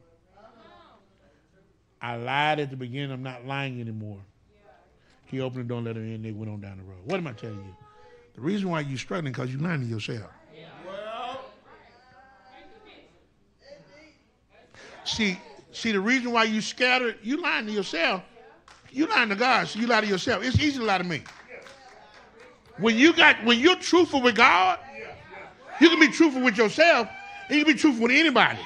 I lied at the beginning, I'm not lying anymore. He opened the door and let her in, they went on down the road. What am I telling you? The reason why you're struggling is because you're lying to yourself. See, the reason why you scattered, you lying to yourself. You lying to God, so you lie to yourself. It's easy to lie to me. When you're truthful with God, you can be truthful with yourself, and you can be truthful with anybody.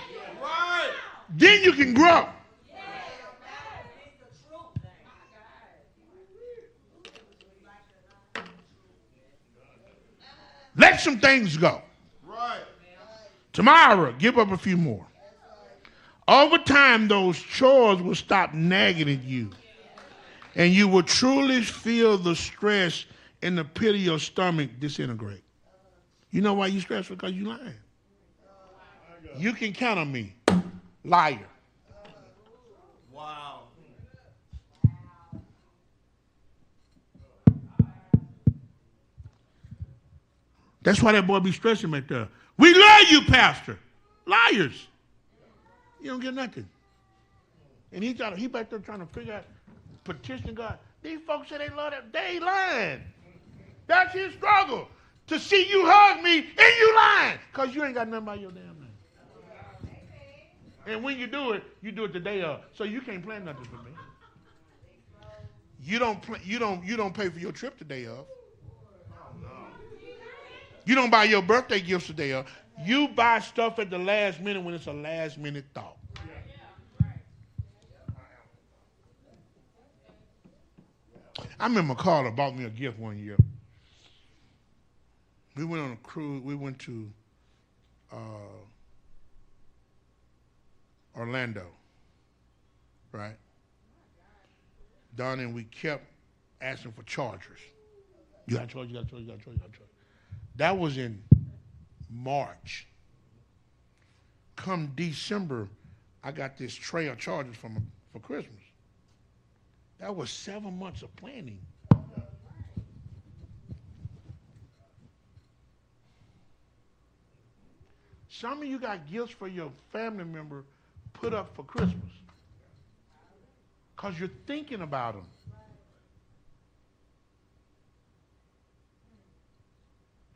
Then you can grow. Let some things go. Tomorrow, give up a few more. Over time, those chores will stop nagging at you. And you will truly feel the stress in the pit of your stomach disintegrate. You know why you stressed? Because you lying. You can count on me. Liar. Wow. That's why that boy be stressing right there. We love you, Pastor. Liars. You don't get nothing. And he back there trying to figure out, petition God. These folks say they love that. They lying. That's his struggle. To see you hug me and you lying. Because you ain't got nothing by your damn name. And when you do it the day of. So you can't plan nothing for me. You don't pay for your trip the day of. You don't buy your birthday gifts the day of. You buy stuff at the last minute when it's a last minute thought. I remember Carla bought me a gift one year. We went on a cruise. We went to Orlando, right? Done, and we kept asking for chargers. You got a charger, you got a charger, you got a charger, you got a charger. That was in March. Come December, I got this tray of chargers for Christmas. That was 7 months of planning. Some of you got gifts for your family member put up for Christmas because you're thinking about them.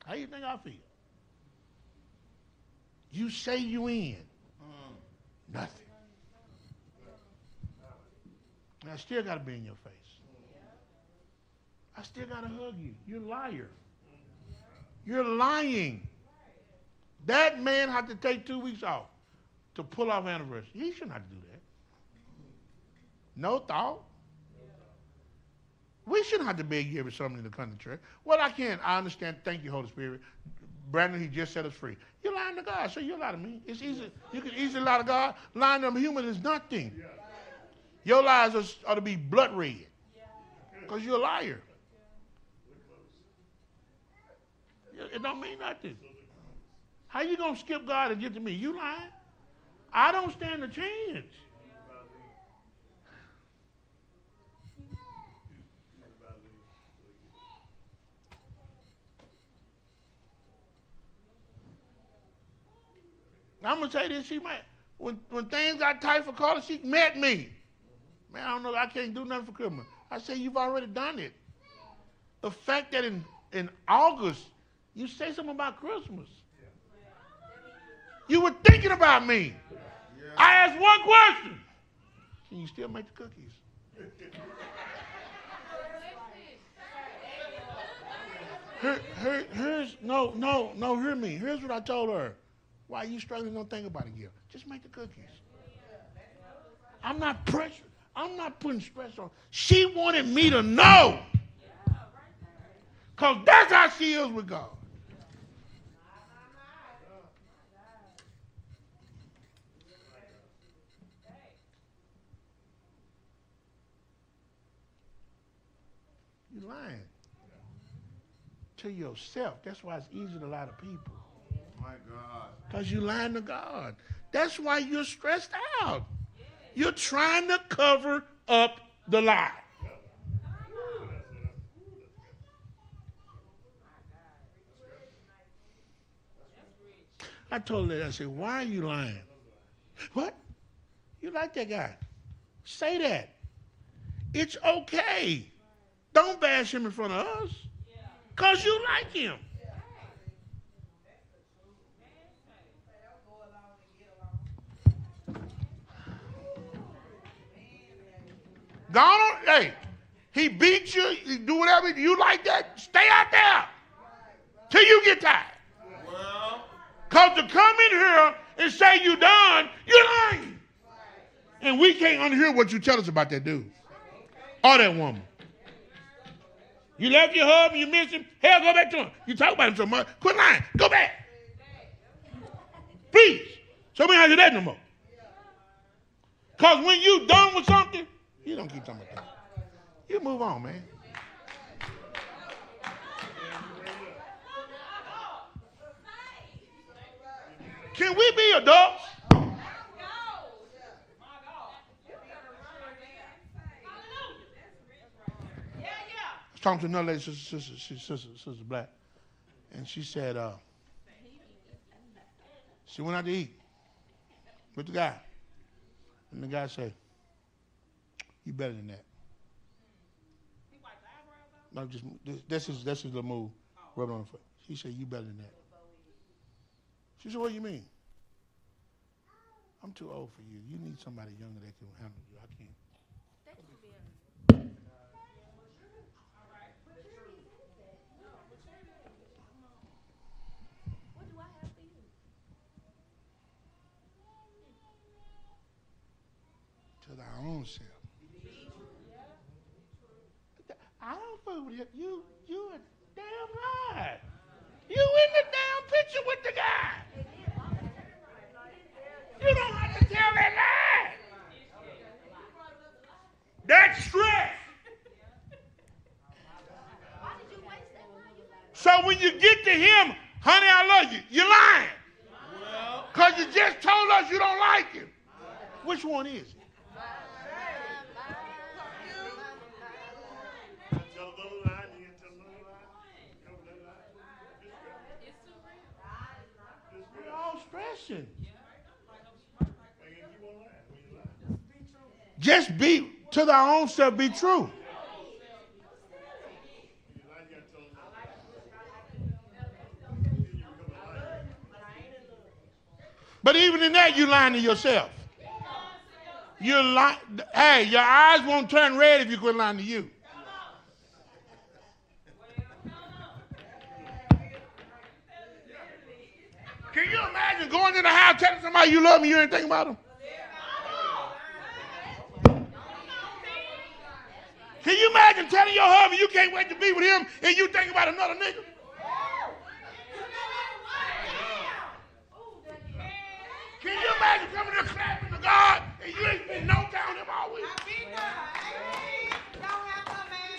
How you think I feel? You say you in. Nothing. And I still got to be in your face. I still got to hug you. You're a liar. You're lying. That man had to take 2 weeks off. to pull off anniversary. He shouldn't have to do that. No thought. We shouldn't have to beg you every Sunday to come to church. Well, I can't. I understand. Thank you, Holy Spirit. Brandon, he just set us free. You're lying to God, so you're lying to me. It's easy. You can easily lie to God. Lying to a human is nothing. Your lies ought to be blood red because you're a liar. It don't mean nothing. How you going to skip God and get to me? You lying? I don't stand a chance. I'm going to say this. She might, when things got tight for Carla, she met me. Man, I don't know. I can't do nothing for Christmas. I said, you've already done it. The fact that in August, you say something about Christmas. You were thinking about me. I asked one question. Can you still make the cookies? Hear me. Here's what I told her. Why are you struggling? Don't think about it, Gil. Just make the cookies. I'm not pressured. I'm not putting stress on. She wanted me to know. Because that's how she is with God. You're lying to yourself. That's why it's easy to lie to people. My God. Because you're lying to God. That's why you're stressed out. You're trying to cover up the lie. I told her that. I said, why are you lying? What? You like that guy? Say that. It's okay. Don't bash him in front of us. Because you like him. Hey, he beat you, he do whatever, you like that, stay out there till you get tired. Well, Because to come in here and say you done, you're lying. And we can't unhear what you tell us about that dude or that woman. You left your husband, you missed him, hell, go back to him. You talk about him so much, quit lying, go back. Please, show me how you do that no more. Because when you done with something, you don't keep talking about that. You move on, man. Can we be adults? I was talking to another lady, sister Black, and she said, she went out to eat with the guy. And the guy said, you better than that. No, just that's his little move, rubbing on the foot. She said, you better than that. She said, what do you mean? I'm too old for you. You need somebody younger that can handle you. I can't. What do I have for you? To thy own self. I don't fool with you. You a damn lie. You in the damn picture with the guy. You don't have to tell that lie. That's stress. Why did you waste that money? So when you get to him, honey, I love you, you're lying. Because you just told us you don't like him. Which one is it? Tell a little lie, you can tell a little lie. Cover that lie. We're all stressing. And you won't lie when you lie. Just be to thy own self, be true. When you lie, you gotta tell them that. Then you become a liar. But even in that, you're lying to yourself. You're lying. Hey, your eyes won't turn red if you quit lying to you. Can you imagine going going in the house telling somebody you love me, you ain't thinking about them? Can you imagine telling your husband you can't wait to be with him and you think about another nigga? Can you imagine coming to clapping to God and you ain't spent no time with him all week?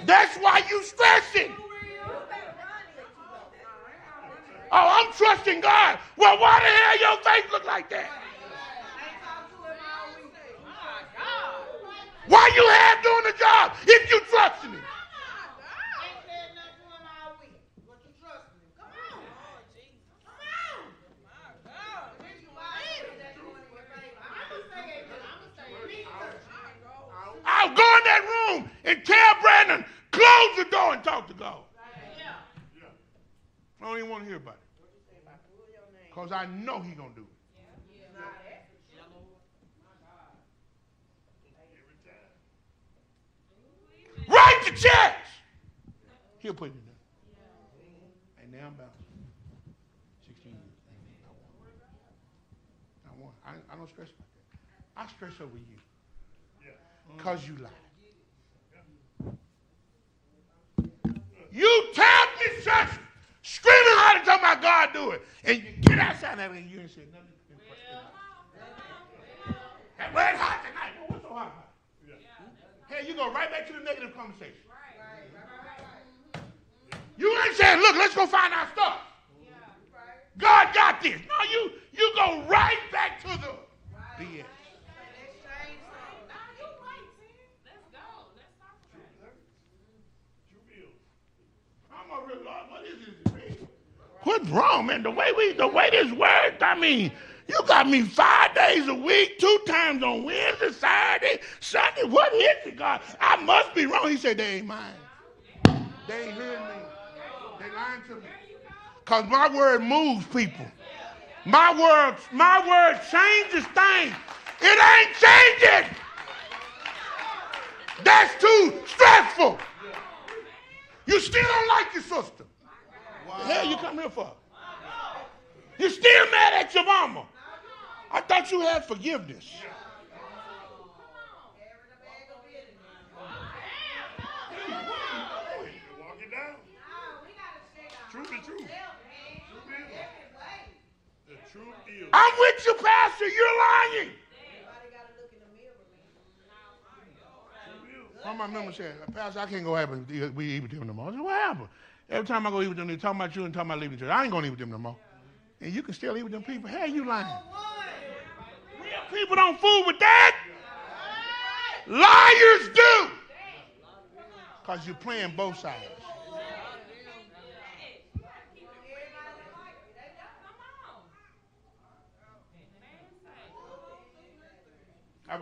That's why you stressing. Oh, I'm trusting God. Well, why the hell your face look like that? Why you half doing the job if you trusting him? I'll go in that room and tell Brandon, close the door and talk to God. I don't even want to hear about it. Because I know he's going to do it. Write the checks. He'll put it in there. And now I'm about 16 years. I don't stress about that. I stress over you. Because you lied. You tapped this church screaming hard and talking about God do it. And you get outside of it and you ain't said nothing. Well, it's hot tonight. Well, what's so hot about it? Hey, you go right back to the negative conversation. You ain't saying, look, let's go find our stuff. God got this. No, you go right back to the BS. Lord, what is this? What's wrong, man? The way this works, I mean, you got me 5 days a week, 2 times on Wednesday, Saturday, Sunday. What is it, God? I must be wrong. He said, they ain't mine. They ain't hearing me. They lying to me. Because my word moves people. My word changes things. It ain't changing. That's too stressful. You still don't like your sister. What the hell you come here for? You still mad at your mama. I thought you had forgiveness. Walk it down. Truth is truth. The truth is. I'm with you, Pastor. You're lying. One of my members said, Pastor, I can't go we eat with them no more. I said, what happened? Every time I go eat with them, they're talking about you and talking about leaving the church. I ain't going to eat with them no more. And you can still eat with them people. Hell, you lying. Real people don't fool with that. Liars do. Because you're playing both sides. I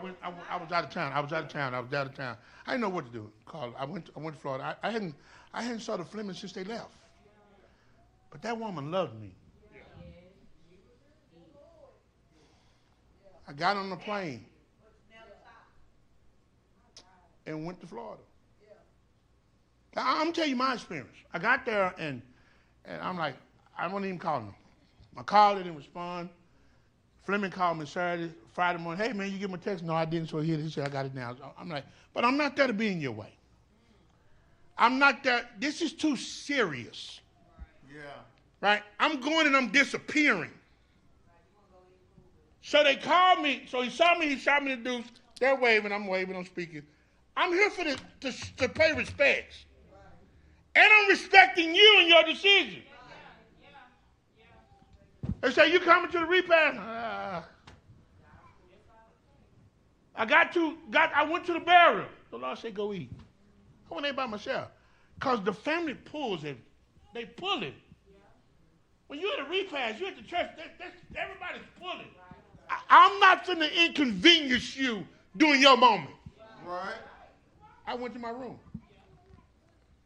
was out of town. I didn't know what to do. I went to Florida. I hadn't saw the Flemings since they left. But that woman loved me. I got on the plane and went to Florida. Now, I'm gonna tell you my experience. I got there and I'm like, I wasn't even calling them. I called, they didn't respond. Fleming called me Friday morning. Hey, man, you get my text? No, I didn't. So he said, I got it now. I'm like, but I'm not there to be in your way. I'm not there. This is too serious. Yeah. Right? I'm going and I'm disappearing. So they called me. So he shot me the deuce. They're waving. I'm waving. I'm speaking. I'm here to pay respects. And I'm respecting you and your decision. They say, you coming to the repast? I went to the burial. The Lord said, go eat. I went there by myself. Because the family pulls it. They pull it. When you're at a repast, you're at the church, everybody's pulling. I'm not finna inconvenience you during your moment. Right. I went to my room.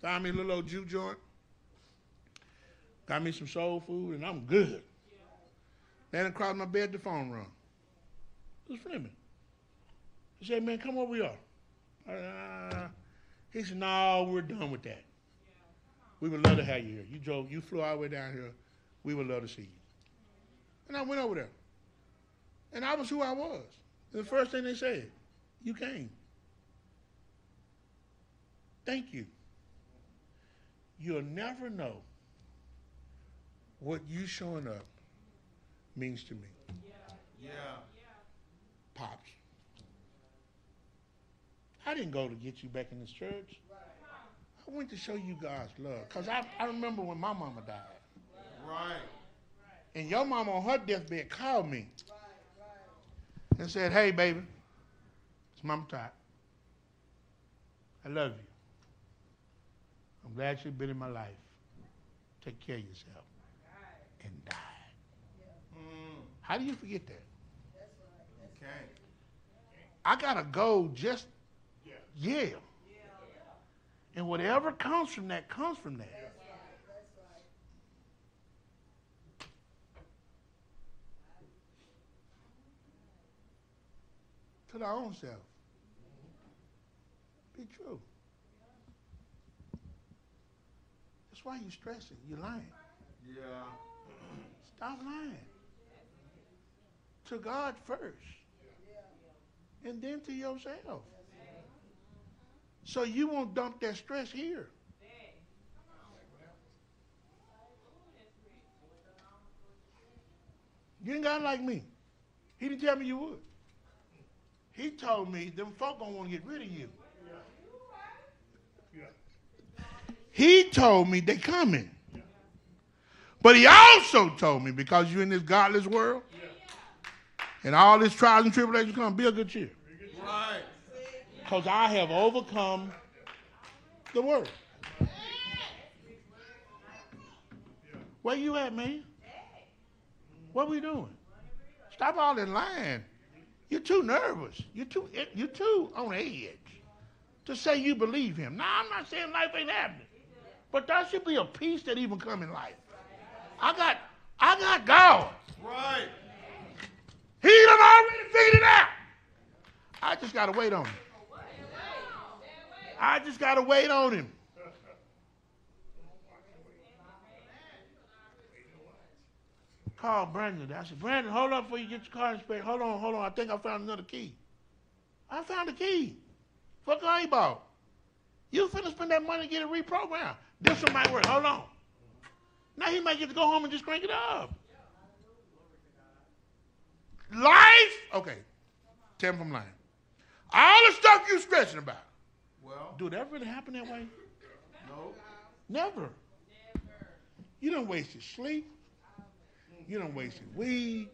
Found me a little old juke joint. Got me some soul food, and I'm good. Then across my bed, the phone rung. It was Fleming. He said, man, come over here. He said, no, we're done with that. We would love to have you here. You flew all the way down here. We would love to see you. And I went over there. And I was who I was. And the first thing they said, you came. Thank you. You'll never know what you showing up means to me. Yeah. Pops. I didn't go to get you back in this church. I went to show you God's love. Because I remember when my mama died. Right. And your mama on her deathbed called me and said, hey, baby, it's Mama Tot. I love you. I'm glad you've been in my life. Take care of yourself. And died. How do you forget that? Okay. I got to go just, yeah. And whatever comes from that comes from that. To our own self. Be true. That's why you're stressing. You're lying. Yeah. Stop lying. To God first. And then to yourself. So you won't dump that stress here. You ain't got it like me. He didn't tell me you would. He told me them folk gonna want to get rid of you. He told me they coming. But he also told me, because you're in this godless world, and all this trials and tribulations come, be a good cheer. Right. Because I have overcome the world. Where you at, man? What we doing? Stop all that lying. You're too nervous. You're too on edge to say you believe him. Now, I'm not saying life ain't happening. But there should be a peace that even come in life. I got God. Right. He done already figured it out. I just got to wait on him. I just got to wait on him. Call Brandon. I said, Brandon, hold up before you get your car inspected. Hold on. I think I found another key. I found a key for a car he bought. You finna spend that money to get it reprogrammed. This one might work. Hold on. Now he might get to go home and just crank it up. Life? Okay. Tell him I'm lying. All the stuff you stressing about. Well. Do it ever really happen that way? No. Never. You don't waste your sleep. You don't waste your weed.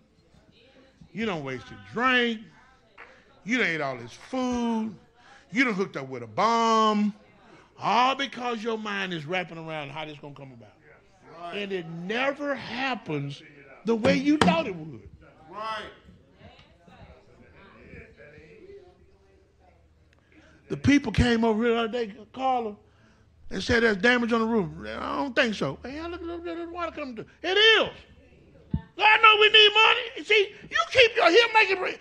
You don't waste your drink. You done ate all this food. You done hooked up with a bomb. All because your mind is wrapping around how this going to come about. Right. And it never happens the way you thought it would. Right. The people came over here the other day, called her, and said there's damage on the roof. I don't think so. Hey, look at the water coming through. It is. God knows we need money. See, you keep your, he'll make it rain.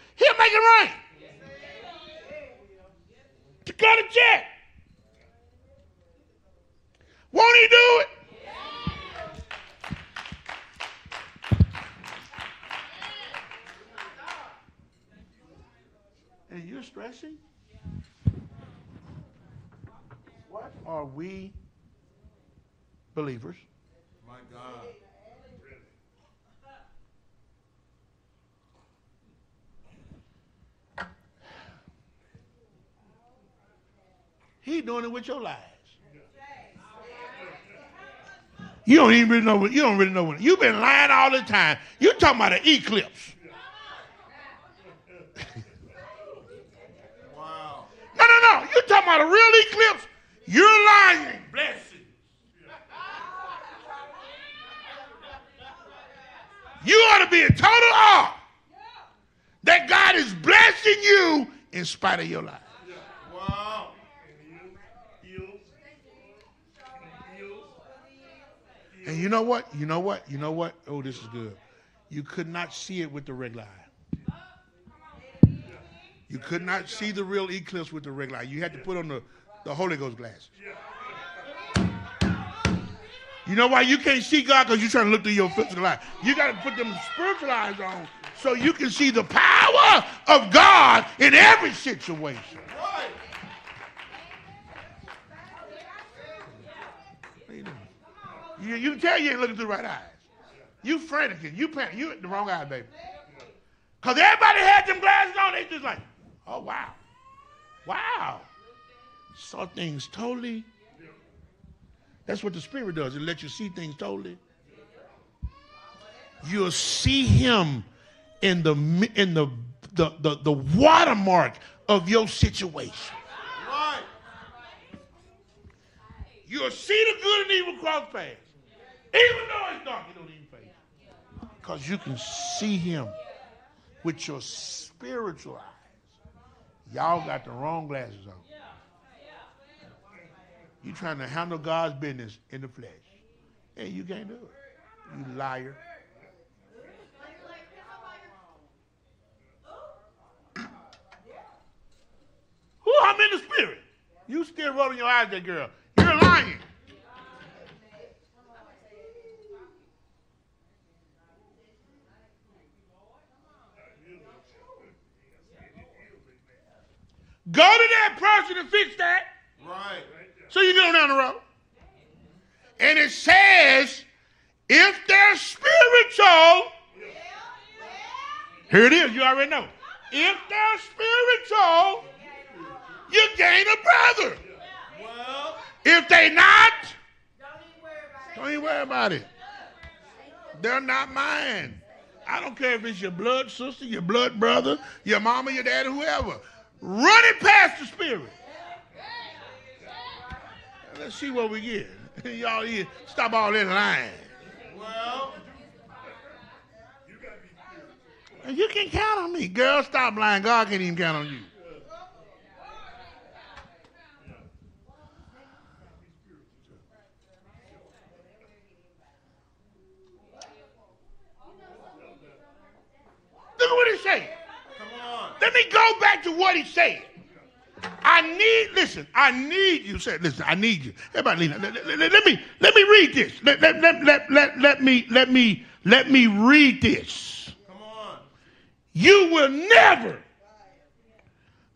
To cut a check. Won't he do it? And you're stressing? What are we believers? My God. He doing it with your lives. You don't even really know what, you don't really know what. You've been lying all the time. You talking about an eclipse. Wow. No. You talking about a real eclipse. You're lying. Blessings. You ought to be in total awe that God is blessing you in spite of your life. Wow. And you know what? Oh, this is good. You could not see it with the regular eye. You could not see the real eclipse with the regular eye. You had to put on the Holy Ghost glasses. You know why you can't see God? Because you're trying to look through your physical eye. You got to put them spiritual eyes on so you can see the power of God in every situation. Right. What you doing? You can tell you ain't looking through the right eyes. You frantic. You panic. You in the wrong eye, baby. Because everybody had them glasses on. They just like, oh, wow. Wow. Saw things totally. That's what the Spirit does. It lets you see things totally. You'll see him in the watermark of your situation. Right. You'll see the good and evil cross paths. Even though it's dark, it don't even fade. Because you can see him with your spiritual eyes. Y'all got the wrong glasses on. You trying to handle God's business in the flesh. And you can't do it. You liar. Who? I'm in the spirit. You still rolling your eyes at that girl. You're lying. Go to that person and fix that. Right. So you get on down the road. And it says, if they're spiritual, here it is, you already know. If they're spiritual, you gain a brother. Well, If they not, don't even worry about it. They're not mine. I don't care if it's your blood sister, your blood brother, your mama, your daddy, whoever. Run it past the spirit. Let's see what we get. Y'all here, stop all that lying. well, And you can count on me. Girl, stop lying. God can't even count on you. Look at what he said. come on. Let me go back to what he said. I need you. Say, listen, I need you. Everybody, let me read this. Let me read this. Come on. You will never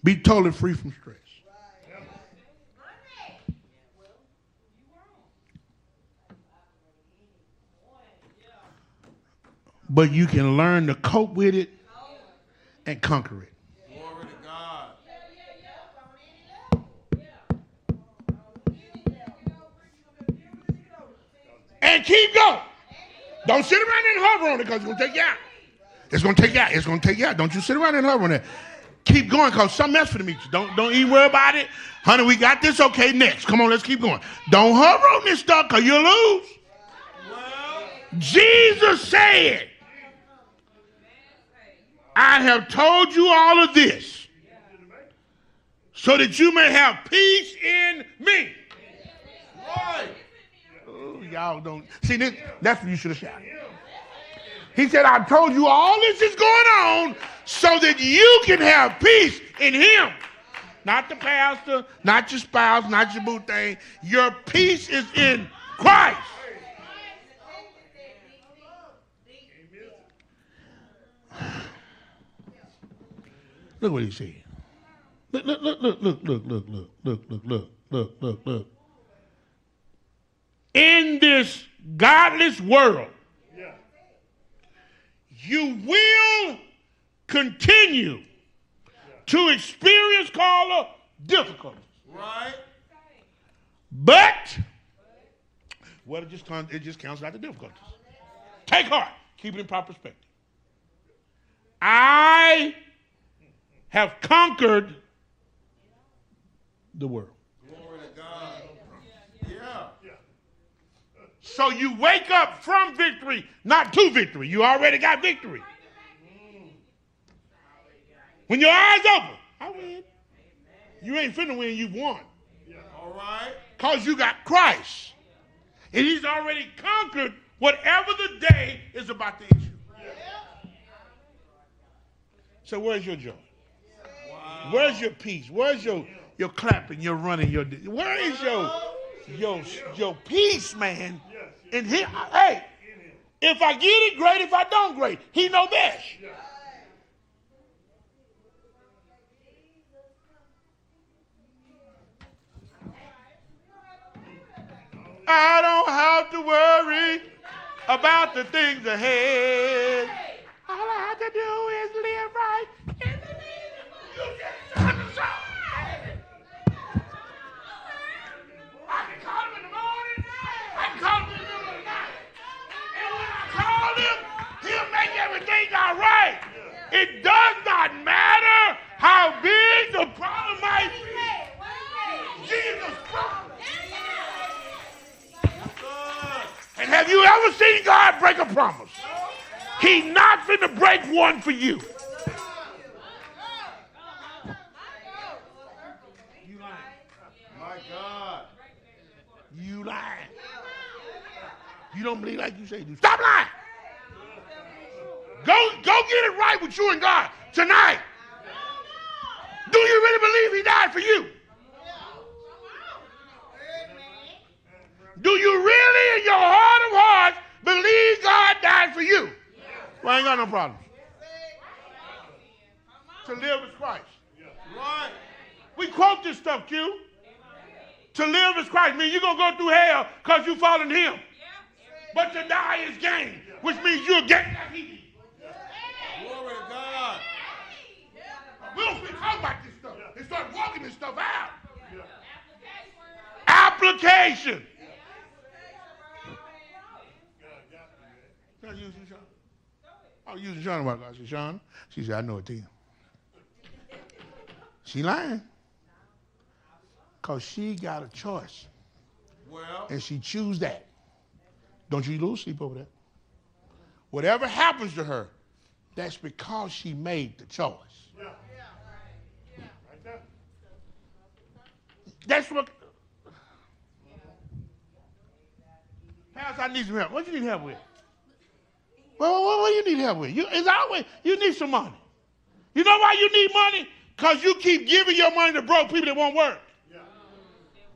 be totally free from stress. But you can learn to cope with it and conquer it. Glory to God. And keep going. Don't sit around and hover on it because it's going to take you out. It's going to take you out. It's going to take you out. Don't you sit around and hover on it. Keep going because something else for to meet you. Don't even worry about it. Honey, we got this. Okay, next. Come on, let's keep going. Don't hover on this stuff because you'll lose. Well, Jesus said, I have told you all of this so that you may have peace in me. right. Oh, y'all don't. See, that's what you should have shouted. He said, I told you all this is going on so that you can have peace in him. Not the pastor, not your spouse, not your boo thing. Your peace is in Christ. Look what he said. Look. In this godless world, you will continue to experience call difficulties. Right. But, well, it just counts out the difficulties. Take heart. Keep it in proper perspective. I have conquered the world. Glory to God. Yeah. So you wake up from victory, not to victory. You already got victory. When your eyes open, I win. You ain't finna win, you've won. All right. Because you got Christ. And he's already conquered whatever the day is about to issue. So where's your joy? Wow. Where's your peace? Where's your clapping, your running, where is your peace, man? In here, hey, if I get it, great. If I don't, great. He know best. I don't have to worry about the things ahead. All I have to do is live right and believe it. You just sung the song. I can call him in the morning. I can call him in the middle of the night. And when I call him, he'll make everything all right. It does not matter how big the problem might be. Jesus Christ. And have you ever seen God break a promise? He's not finna break one for you. You lying. My God. You lying. You don't believe like you say you do. Stop lying. Go get it right with you and God tonight. Do you really believe he died for you? Do you really in your heart of hearts believe God died for you? Well, I ain't got no problem. To live is Christ. Right. We quote this stuff, Q. To live is Christ. Means you're going to go through hell because you following him. But to die is gain, which means you're getting like he did. Glory to God. We don't speak about this stuff. They start walking this stuff out. Application. Can I use you, Sean? I was using Sean about that. I said, Sean. She said, I know it, Tia. She lying. Because she got a choice. Well, And she choose that. Don't you lose sleep over that. Whatever happens to her, that's because she made the choice. Yeah. Right there. That's what. Pastor, I need some help. What you need help with? Well, what do you need help with? It's always, you need some money. You know why you need money? Because you keep giving your money to broke people that won't work. Yeah.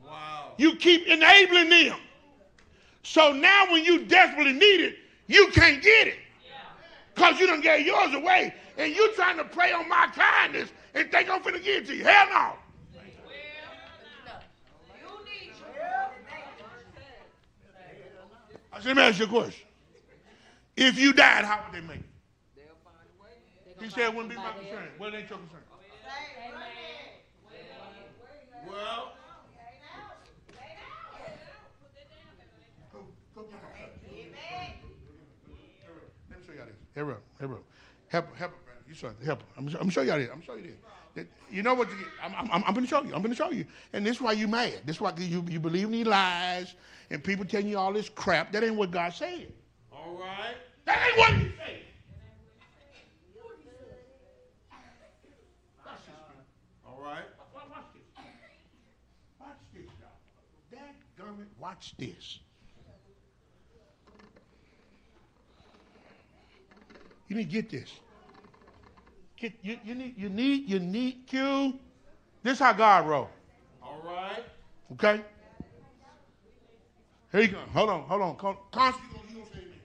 wow. You keep enabling them. So now when you desperately need it, you can't get it. Because you done gave yours away. And you trying to prey on my kindness and think I'm finna give it to you. Hell no. I said, let me ask you a question. If you died, how would they make it? He said it wouldn't be my concern. Well, it ain't your concern. Well, Let me show y'all this. Here up. Help, brother. You saw it. Help. I'm gonna show y'all this. I'm gonna show you this. You know what? I'm gonna show you. I'm gonna show you. And this is why you mad. This is why you believe in these lies and people telling you all this crap. That ain't what God said. all right. That ain't what He said. Watch this, man. All right. Watch this. Watch this, y'all. Dadgummit, watch this. You need to get this. You need Q. This is how God roll. All right. Okay? Here you go. Hold on. Constance, you gonna say amen.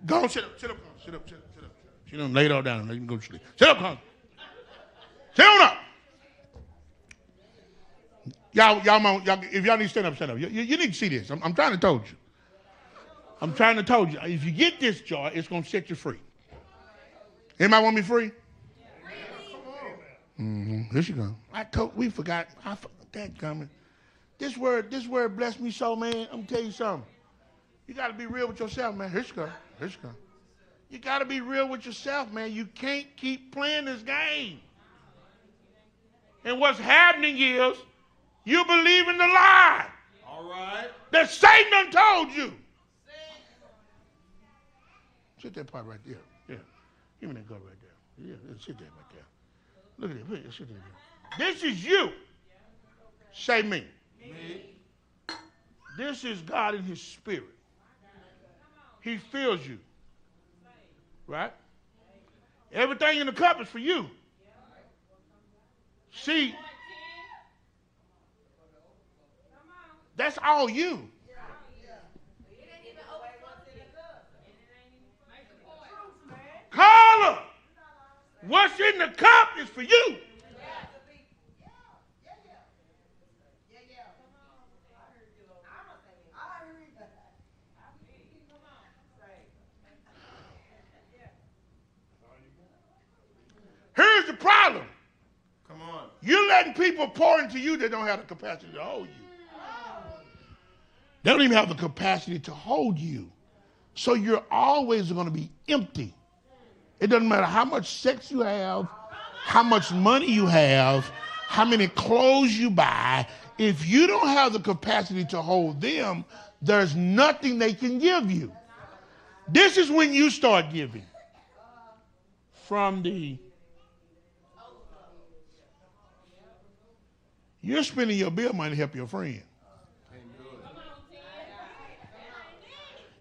Go on, sit up. Sit up. She done laid all down. Let me go to sleep. Sit up, Constance. Sit on up. Y'all, if y'all need to stand up, stand up. You need to see this. I'm trying to told you. If you get this joy, it's going to set you free. Anybody want me free? Mm-hmm. Here she go. We forgot. That coming. This word blessed me so, man. I'm gonna tell you something. You got to be real with yourself, man. Here she go. You got to be real with yourself, man. You can't keep playing this game. And what's happening is you believe in the lie All right. that Satan done told you. Sit that part right there. Yeah. Give me that gut right there. Yeah, sit there right there. Look at it. Sit there. This is you. Say me. Me. This is God in His Spirit. He fills you. Right? Everything in the cup is for you. See, that's all you. Carla, what's in the cup is for you. problem. Come on. You're letting people pour into you that don't have the capacity to hold you. They don't even have the capacity to hold you. So you're always going to be empty. It doesn't matter how much sex you have, how much money you have, how many clothes you buy. If you don't have the capacity to hold them, there's nothing they can give you. This is when you start giving. You're spending your bill money to help your friend.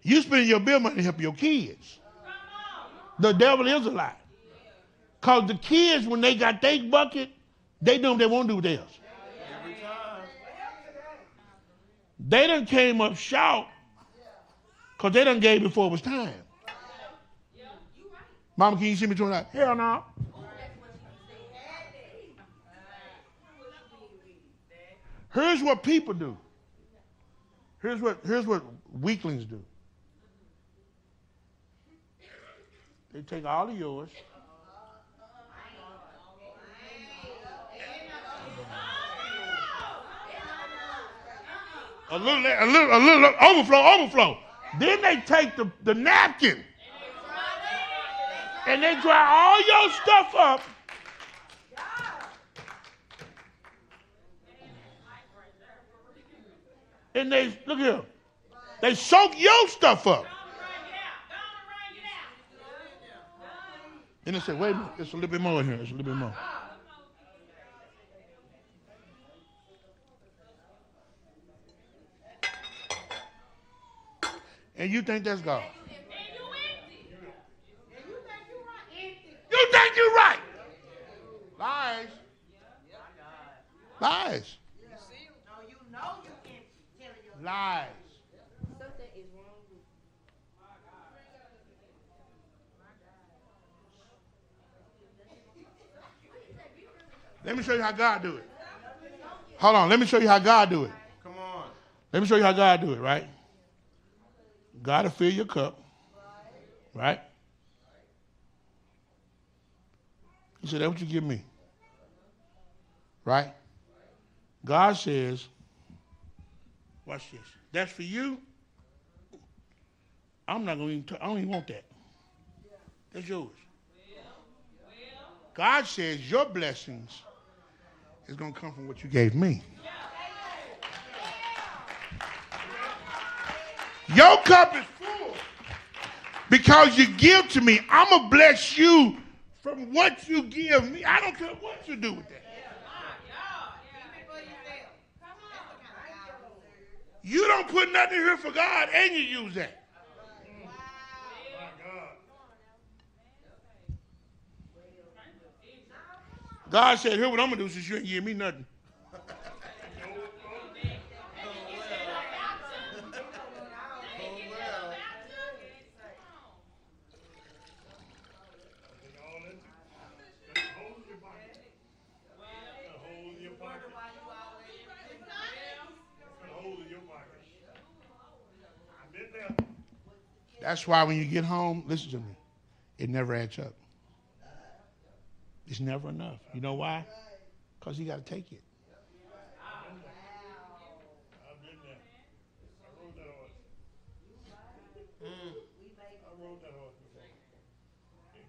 You're spending your bill money to help your kids. The devil is a lie. Because the kids, when they got their bucket, they know what they won't do with theirs. Every time. They done came up short because they done gave before it was time. Mama, can you see me doing that? Hell no. Here's what people do. Here's what weaklings do. They take all of yours. A little overflow. Then they take the napkin and they dry all your stuff up. And they, look here, they soak your stuff up. And they say, wait a minute, there's a little bit more in here. There's a little bit more. And you think that's God. You think you're right. Lies. Lies. Lies. Something is wrong with Let me show you how God do it. Hold on. Let me show you how God do it. Come on. Let me show you how God do it, right? God will fill your cup, right? He said, that's what you give me. Right? God says, watch this. That's for you. I'm not going to I don't even want that. That's yours. God says your blessings is going to come from what you gave me. Your cup is full because you give to me. I'm going to bless you from what you give me. I don't care what you do with that. You don't put nothing here for God and you use that. God said, here what I'm going to do since you ain't give me nothing. That's why when you get home, listen to me, it never adds up. It's never enough. You know why? Because you got to take it.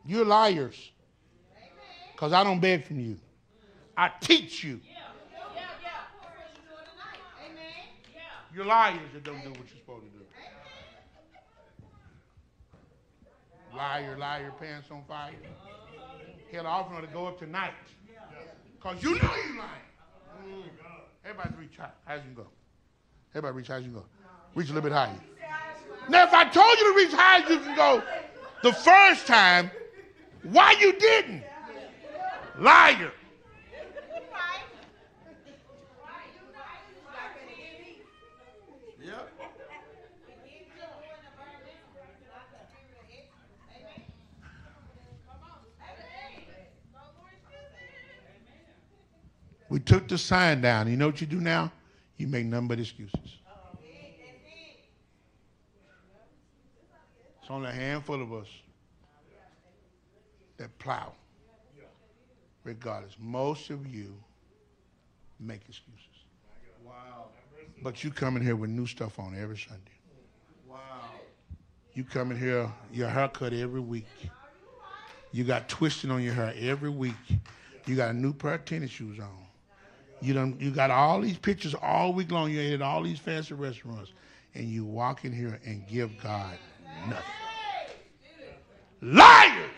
You're liars. Because I don't beg from you. I teach you. You're liars that don't do what you're supposed to do. Liar, pants on fire. Hell, the offering ought to go up tonight. Because you know you're lying. Everybody reach high. How's you go? Everybody reach high as you go. Reach a little bit higher. Now, if I told you to reach high as you can go the first time, why you didn't? Liar. Yep. We took the sign down. You know what you do now? You make nothing but excuses. It's only a handful of us that plow. regardless. Most of you make excuses. Wow. But you come in here with new stuff on every Sunday. Wow. You come in here, your haircut every week. You got twisting on your hair every week. You got a new pair of tennis shoes on. You got all these pictures all week long. You ate at all these fancy restaurants. And you walk in here and give God nothing. Liars!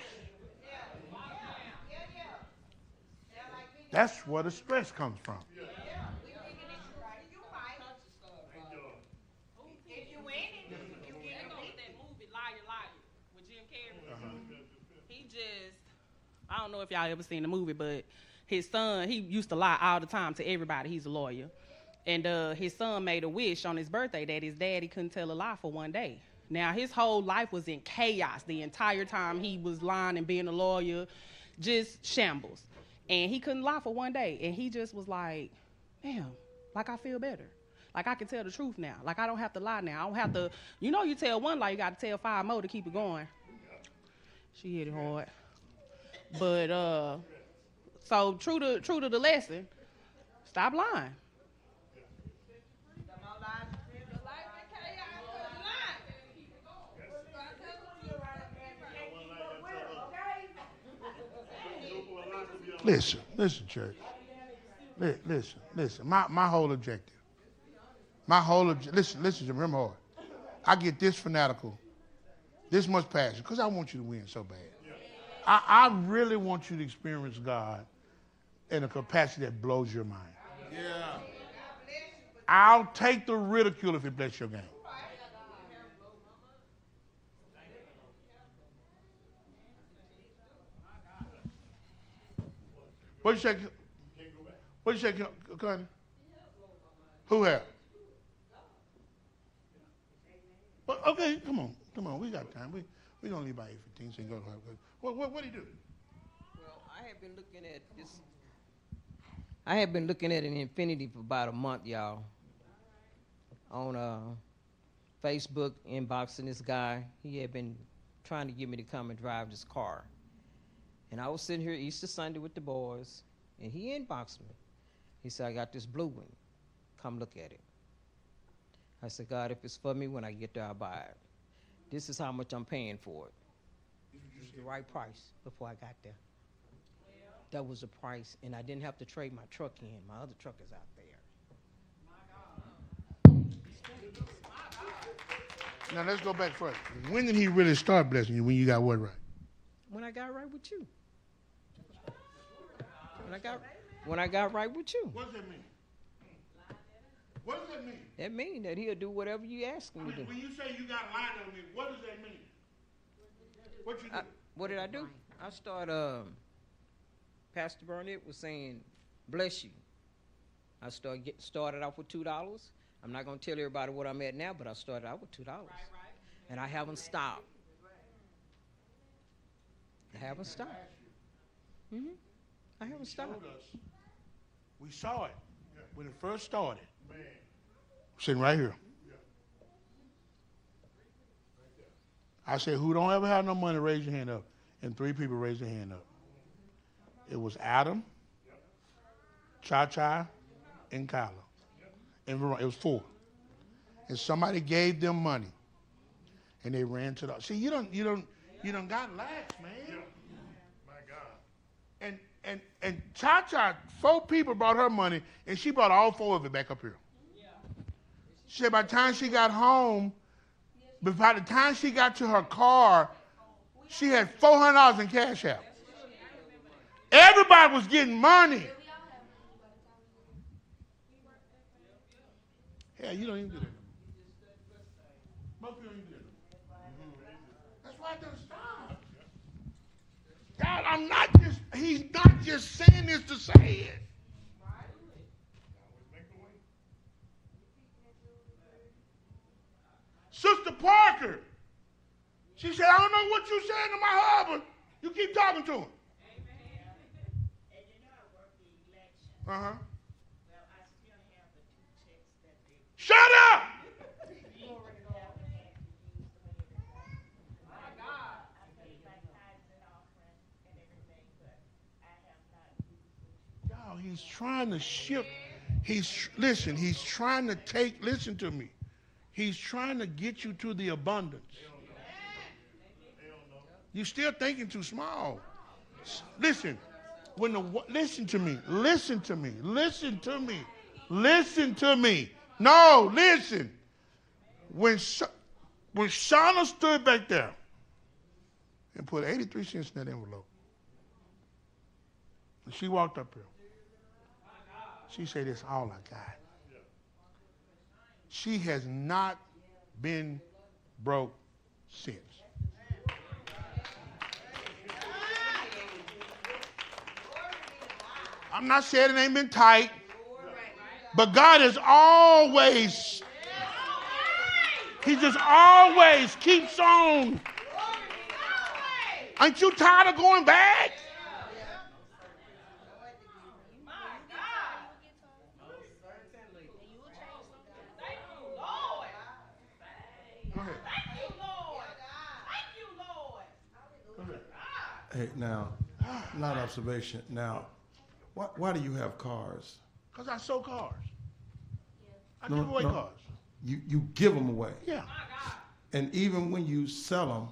That's where the stress comes from. I don't know if y'all ever seen the movie, but his son, he used to lie all the time to everybody. He's a lawyer. And his son made a wish on his birthday that his daddy couldn't tell a lie for one day. Now, his whole life was in chaos the entire time he was lying and being a lawyer, just shambles. And he couldn't lie for one day. And he just was like, damn, like I feel better. Like I can tell the truth now. Like I don't have to lie now. I don't have to, you tell one lie, you got to tell 5 more to keep it going. She hit it hard. But so true to the lesson, stop lying. Listen, church. Listen. My whole objective. Listen, remember hard. I get this fanatical, this much passion, because I want you to win so bad. I really want you to experience God in a capacity that blows your mind. Yeah. I'll take the ridicule if it bless your game. What you say, Connie? Who have? Well, okay, come on. We got time. We don't leave by 8:15, so you go to What do you do? Well, I have been looking at this. I have been looking at an Infinity for about a month, y'all. On Facebook, inboxing this guy. He had been trying to get me to come and drive this car. And I was sitting here Easter Sunday with the boys, and he inboxed me. He said, I got this blue one. Come look at it. I said, God, if it's for me, when I get there, I'll buy it. This is how much I'm paying for it. It was the right price before I got there. That was the price, and I didn't have to trade my truck in. My other truck is out there. Now let's go back first. When did he really start blessing you? When you got what right? When I got right with you. When I got right with you. What does that mean? What does that mean? That means that he'll do whatever you ask him to do. When you say you got light on me, what does that mean? What you do? What did I do? I started, Pastor Burnett was saying, bless you. I started off with $2. I'm not going to tell everybody what I'm at now, but I started out with $2. And I haven't stopped. I haven't stopped. I haven't stopped. We saw it when it first started. Sitting right here. I said, who don't ever have no money, raise your hand up. And 3 people raised their hand up. It was Adam, Cha-Cha, and Kyla. And it was 4. And somebody gave them money. And they ran to the... See, you don't got lax, man. My God. And Cha-Cha, 4 people brought her money, and she brought all 4 of it back up here. She said by the time she got home, but by the time she got to her car, she had $400 in cash out. Everybody was getting money. Yeah, you don't even do that. Most people don't even do that. That's why it doesn't stop. God, he's not just saying this to say it. Sister Parker, she said, I don't know what you saying to my husband. You keep talking to him. Amen. And you know I work the election. Uh-huh. Well, I still have the 2 checks that they Shut up! I paid my tithes and offerings and everything, but I have not He's trying to shift. He's trying to listen to me. He's trying to get you to the abundance. You're still thinking too small. Listen, listen to me. Listen to me. Listen to me. Listen to me. No, listen. When Shauna stood back there and put 83 cents in that envelope, and she walked up here, she said, "It's all I got." She has not been broke since. I'm not saying it ain't been tight, but God is always, he just always keeps on. Aren't you tired of going back? Hey, now, not observation. Now, why do you have cars? Because I sold cars. I give away cars. You give them away. Yeah. And even when you sell them,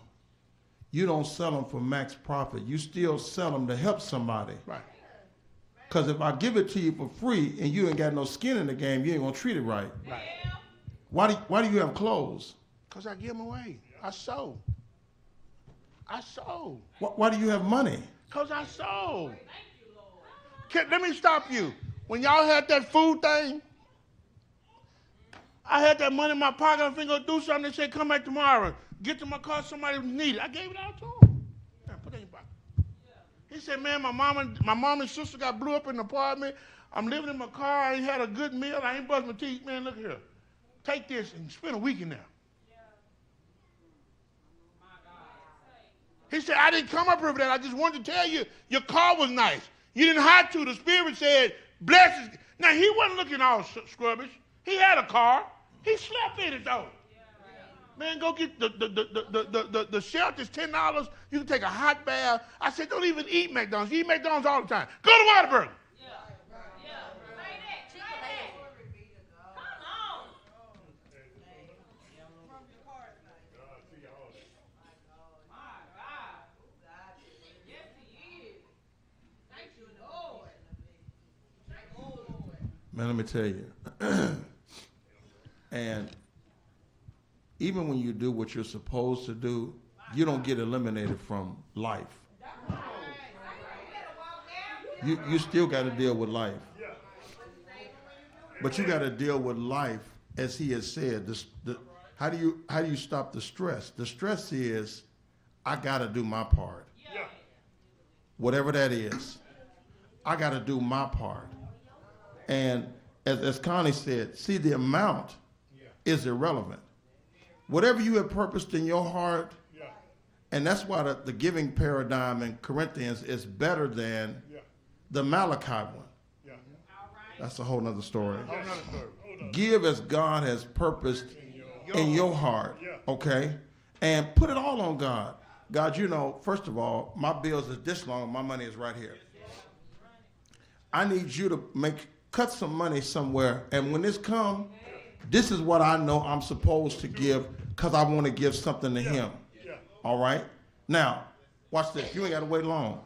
you don't sell them for max profit. You still sell them to help somebody. Right. Because if I give it to you for free and you ain't got no skin in the game, you ain't going to treat it right. Right. Why do you have clothes? Because I give them away. I sold. Why do you have money? Because I sold. Let me stop you. When y'all had that food thing, I had that money in my pocket. I was going to do something. They said, "Come back tomorrow. Get to my car. Somebody needed it." I gave it out to him. Yeah, put it in your pocket. He said, "Man, my mom and sister got blew up in the apartment. I'm living in my car. I ain't had a good meal. I ain't brushed my teeth. Man, look here. Take this and spend a week in there." He said, "I didn't come up here for that. I just wanted to tell you your car was nice. You didn't have to. The Spirit said, bless it." Now, he wasn't looking all scrubbish. He had a car. He slept in it, though. Man, go get the shelter's $10. You can take a hot bath. I said, don't even eat McDonald's. You eat McDonald's all the time. Go to Whataburger. Man, let me tell you. And even when you do what you're supposed to do, you don't get eliminated from life. You still got to deal with life. But you got to deal with life, as he has said. How do you stop the stress? The stress is, I got to do my part. Whatever that is, I got to do my part. And as Connie said, see, the amount is irrelevant. Whatever you have purposed in your heart, and that's why the giving paradigm in Corinthians is better than the Malachi one. That's a whole nother story. Give as God has purposed in your heart, okay? And put it all on God. God, you know, first of all, my bills is this long, my money is right here. I need you to cut some money somewhere, and when this comes, this is what I know I'm supposed to give because I want to give something to him. All right? Now, watch this. You ain't got to wait long.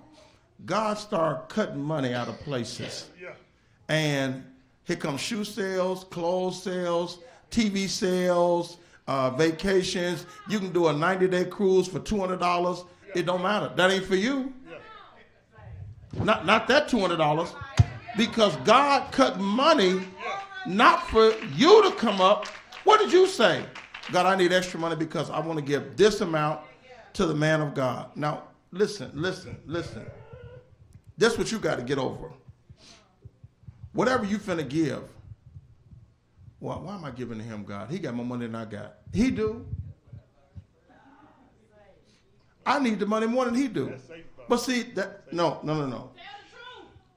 God started cutting money out of places. And here comes shoe sales, clothes sales, TV sales, vacations. You can do a 90-day cruise for $200. It don't matter. That ain't for you. Not that $200. Because God cut money not for you to come up. What did you say? God, I need extra money because I want to give this amount to the man of God. Now, listen. That's what you got to get over. Whatever you finna give, why am I giving to him, God? He got more money than I got. He do. I need the money more than he do. But see, no.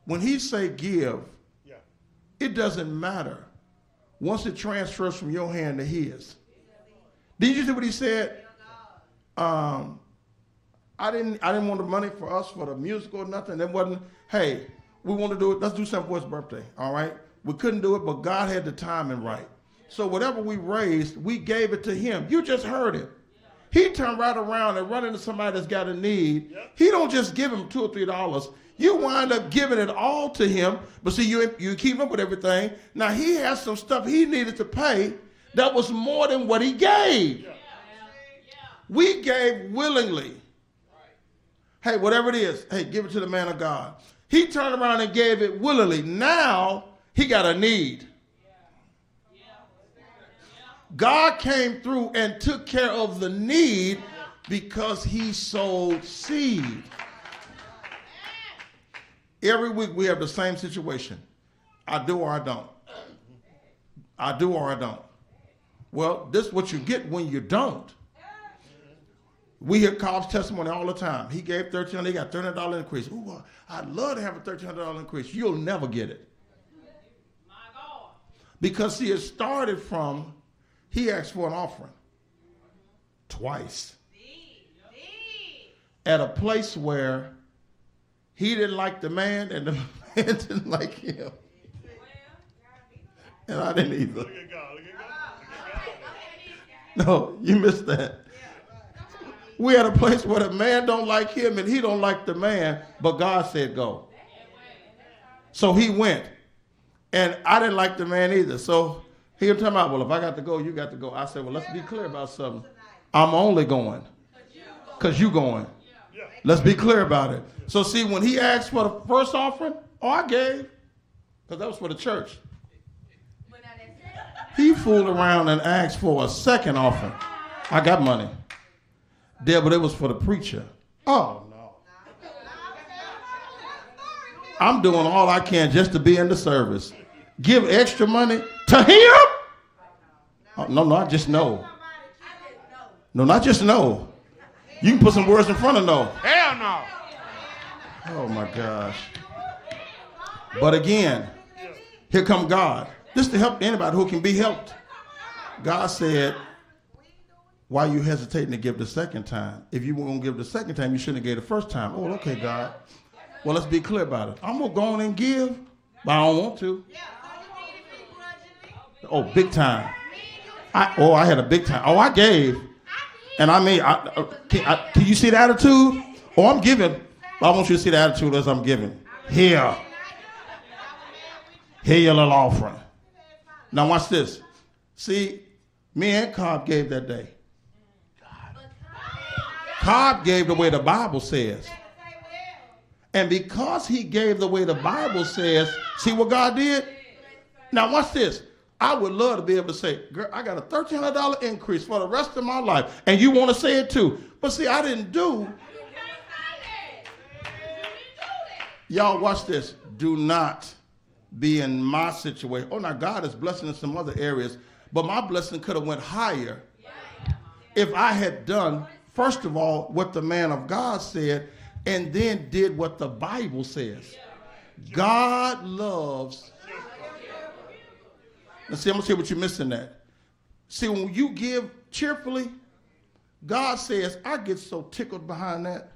When he say give, it doesn't matter once it transfers from your hand to his. Did you see what he said? I didn't want the money for us for the musical or nothing. It wasn't, hey, we want to do it. Let's do something for his birthday, all right? We couldn't do it, but God had the timing right. So whatever we raised, we gave it to him. You just heard it. He turned right around and run into somebody that's got a need. He don't just give him $2 or $3. You wind up giving it all to him, but see, you keep up with everything. Now, he has some stuff he needed to pay that was more than what he gave. We gave willingly. Hey, whatever it is, hey, give it to the man of God. He turned around and gave it willingly. Now, he got a need. God came through and took care of the need because he sowed seed. Every week we have the same situation. I do or I don't. I do or I don't. Well, this is what you get when you don't. We hear Cobb's testimony all the time. He gave $1,300, he got $300 increase. Ooh, I'd love to have a $1,300 increase. You'll never get it. Because see, it started from, he asked for an offering twice. At a place where he didn't like the man and the man didn't like him. And I didn't either. Look at God. Look at God. No, you missed that. We at a place where the man don't like him and he don't like the man, but God said go. So he went. And I didn't like the man either. So he was talking about, well, if I got to go, you got to go. I said, well, let's be clear about something. I'm only going because you going. Let's be clear about it. So see, when he asked for the first offering, I gave, because that was for the church. He fooled around and asked for a second offering. I got money. There, but it was for the preacher. Oh, no. I'm doing all I can just to be in the service. Give extra money to him? Oh, no, not just no. No, not just no. You can put some words in front of no. Hell no. Oh, my gosh. But again, here come God. This is to help anybody who can be helped. God said, why are you hesitating to give the second time? If you were going to give the second time, you shouldn't have gave the first time. Oh, okay, God. Well, let's be clear about it. I'm going to go on and give, but I don't want to. Oh, big time. I had a big time. Oh, I gave. And I mean, can you see the attitude? Oh, I'm giving. I want you to see the attitude as I'm giving. Here your little offering. Now watch this. See, me and Cobb gave that day. Cobb gave the way the Bible says. And because he gave the way the Bible says, see what God did? Now watch this. I would love to be able to say, girl, I got a $1,300 increase for the rest of my life. And you want to say it too. But see, I didn't do. Y'all watch this. Do not be in my situation. Oh, now God is blessing in some other areas. But my blessing could have went higher if I had done, first of all, what the man of God said, and then did what the Bible says. God loves. Now, see, I'm going to tell you what you're missing that. See, when you give cheerfully, God says, I get so tickled behind that,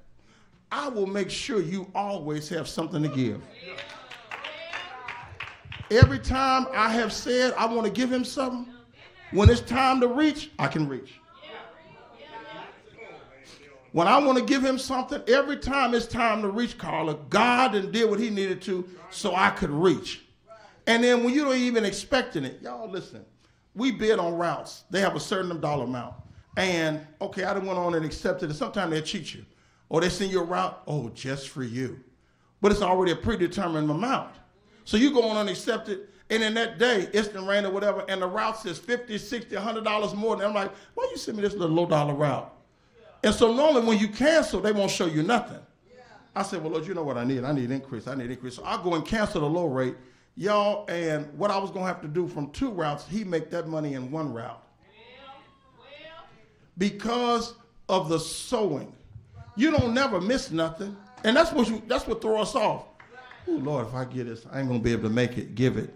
I will make sure you always have something to give. Every time I have said I want to give him something, when it's time to reach, I can reach. When I want to give him something, every time it's time to reach, Carla, God done did what he needed to so I could reach. And then when you don't even expecting it, y'all listen, we bid on routes. They have a certain dollar amount. And, okay, I done went on and accepted it. Sometimes they'll cheat you. Or they send you a route, oh, just for you. But it's already a predetermined amount. So you go on and accept it, and in that day, it's the rain or whatever, and the route says $50, $60, $100 more. And I'm like, why you send me this little low dollar route? And so normally when you cancel, they won't show you nothing. I said, well, Lord, you know what I need? I need increase. So I'll go and cancel the low rate. Y'all, and what I was going to have to do from 2 routes, he make that money in 1 route. Because of the sowing. You don't never miss nothing. And that's what throw us off. Oh, Lord, if I get this, I ain't going to be able to make it. Give it.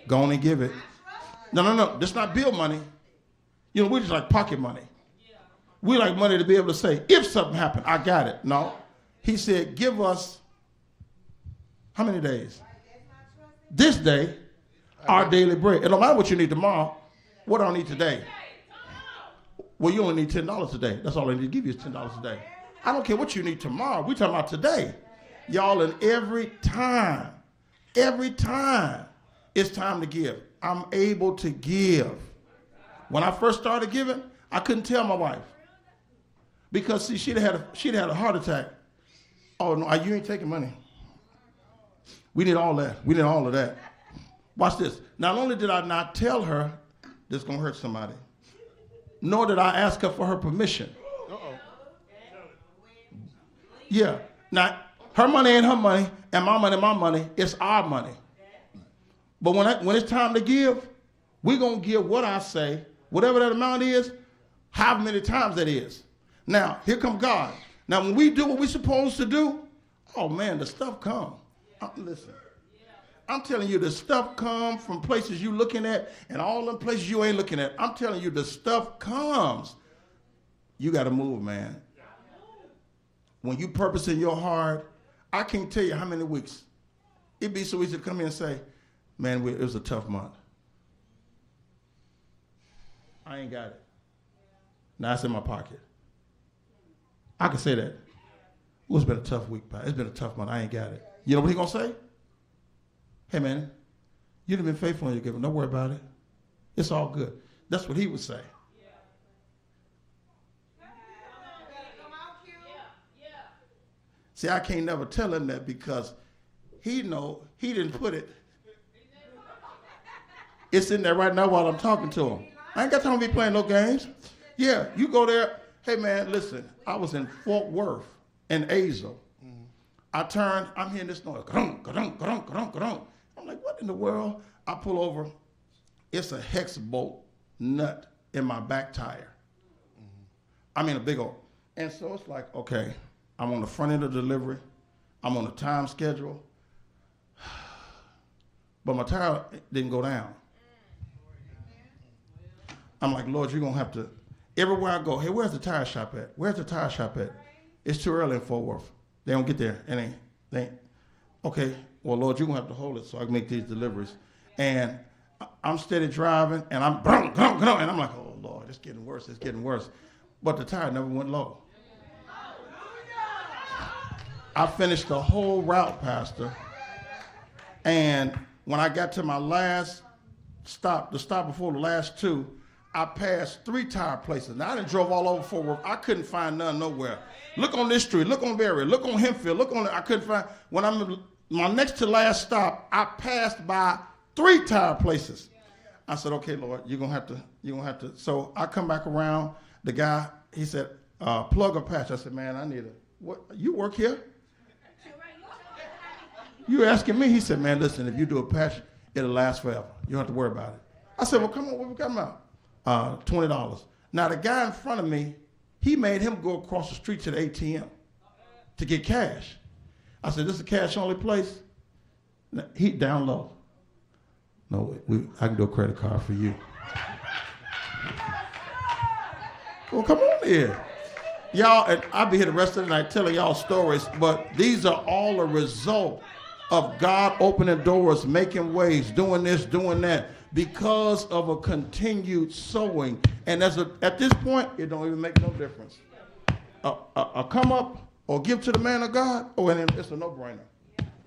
Go on and give it. No. This not bill money. You know, we just like pocket money. We like money to be able to say, if something happened, I got it. No. He said, give us How many days? This day, our daily bread. It don't matter what you need tomorrow. What do I need today? Well, you only need $10 a day. That's all I need to give you is $10 a day. I don't care what you need tomorrow. We're talking about today. Y'all, and every time it's time to give. I'm able to give. When I first started giving, I couldn't tell my wife. Because, see, she'd had a heart attack. Oh, no, you ain't taking money. We need all that. We need all of that. Watch this. Not only did I not tell her this is going to hurt somebody, nor did I ask her for her permission. Yeah. Now, her money ain't her money, and my money, it's our money. But when it's time to give, we're going to give what I say, whatever that amount is, however many times that is. Now, here comes God. Now, when we do what we're supposed to do, oh, man, the stuff comes. Listen, I'm telling you, the stuff comes from places you looking at and all the places you ain't looking at. I'm telling you, the stuff comes. You got to move, man. When you purpose in your heart, I can't tell you how many weeks. It'd be so easy to come in and say, man, it was a tough month. I ain't got it. Now it's in my pocket. I can say that. Well, it's been a tough week, pal. It's been a tough month. I ain't got it. You know what he gonna say? Hey, man, you've been faithful in your giving. Don't worry about it. It's all good. That's what he would say. See, I can't never tell him that because he didn't put it. It's in there right now while I'm talking to him. I ain't got time to be playing no games. Yeah, you go there. Hey, man, listen, I was in Fort Worth and Azle. I turned, I'm hearing this noise. Ka-dunk, ka-dunk, ka-dunk, ka-dunk, ka-dunk. I'm like, what in the world? I pull over. It's a hex bolt nut in my back tire. I mean, a big old. And so it's like, okay, I'm on the front end of the delivery. I'm on a time schedule. But my tire didn't go down. I'm like, Lord, you're going to have to, everywhere I go, hey, where's the tire shop at? Where's the tire shop at? It's too early in Fort Worth. They don't get there. They ain't. Okay, well, Lord, you're going to have to hold it so I can make these deliveries. And I'm steady driving, and I'm, and I'm like, oh, Lord, it's getting worse. It's getting worse. But the tire never went low. I finished the whole route, Pastor. And when I got to my last stop, the stop before the last two, I passed 3 tire places. Now, I done drove all over Fort Worth. I couldn't find none nowhere. Look on this street. Look on Berry. Look on Hempfield. I couldn't find. When I'm my next to last stop, I passed by 3 tire places. I said, okay, Lord, you're going to have to. So I come back around. The guy, he said, plug or patch. I said, man, I need what? You work here? You asking me? He said, man, listen, if you do a patch, it'll last forever. You don't have to worry about it. I said, well, come on, what we got about? $20. Now, the guy in front of me, he made him go across the street to the ATM to get cash. I said, this is a cash-only place? He down low. No, I can do a credit card for you. Well, come on here. Y'all, and I'll be here the rest of the night telling y'all stories, but these are all a result of God opening doors, making ways, doing this, doing that, because of a continued sowing. And at this point, it don't even make no difference. A come up or give to the man of God, and it's a no-brainer.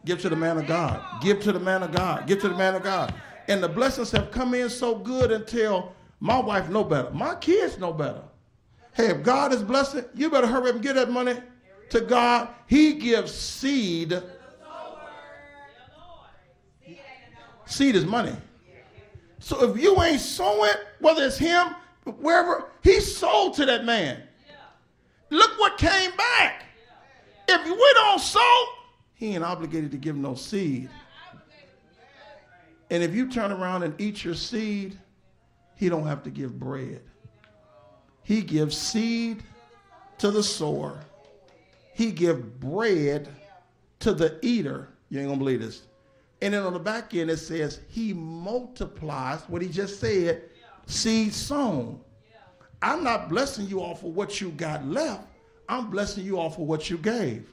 Give to the man of God. Give to the man of God. Give to the man of God. And the blessings have come in so good until my wife know better. My kids know better. Hey, if God is blessing, you better hurry up and give that money to God. He gives seed. Seed is money. So if you ain't sowing, whether it's him, wherever, he sold to that man. Look what came back. If we don't sow, he ain't obligated to give no seed. And if you turn around and eat your seed, he don't have to give bread. He gives seed to the sower. He gives bread to the eater. You ain't gonna believe this. And then on the back end, it says he multiplies what he just said, seed sown. I'm not blessing you off of what you got left. I'm blessing you off of what you gave.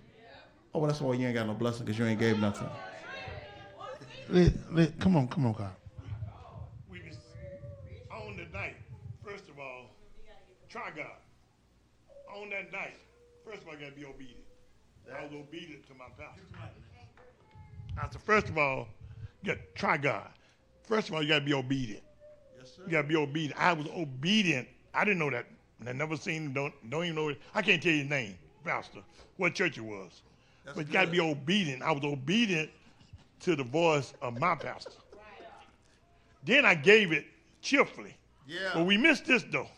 Oh, well, that's why you ain't got no blessing, because you ain't gave nothing. Come on, Carl. We was on the night. First of all, try God. On that night, first of all, you gotta be obedient. I was obedient to my pastor. I said, first of all, you gotta try God. First of all, you gotta be obedient. Yes, sir. You gotta be obedient. I was obedient. I didn't know that. I never seen him. Don't even know it. I can't tell you his name, pastor, what church it was. That's But you gotta good. be obedient. I was obedient to the voice of my pastor. Then I gave it cheerfully. Yeah. But we missed this though.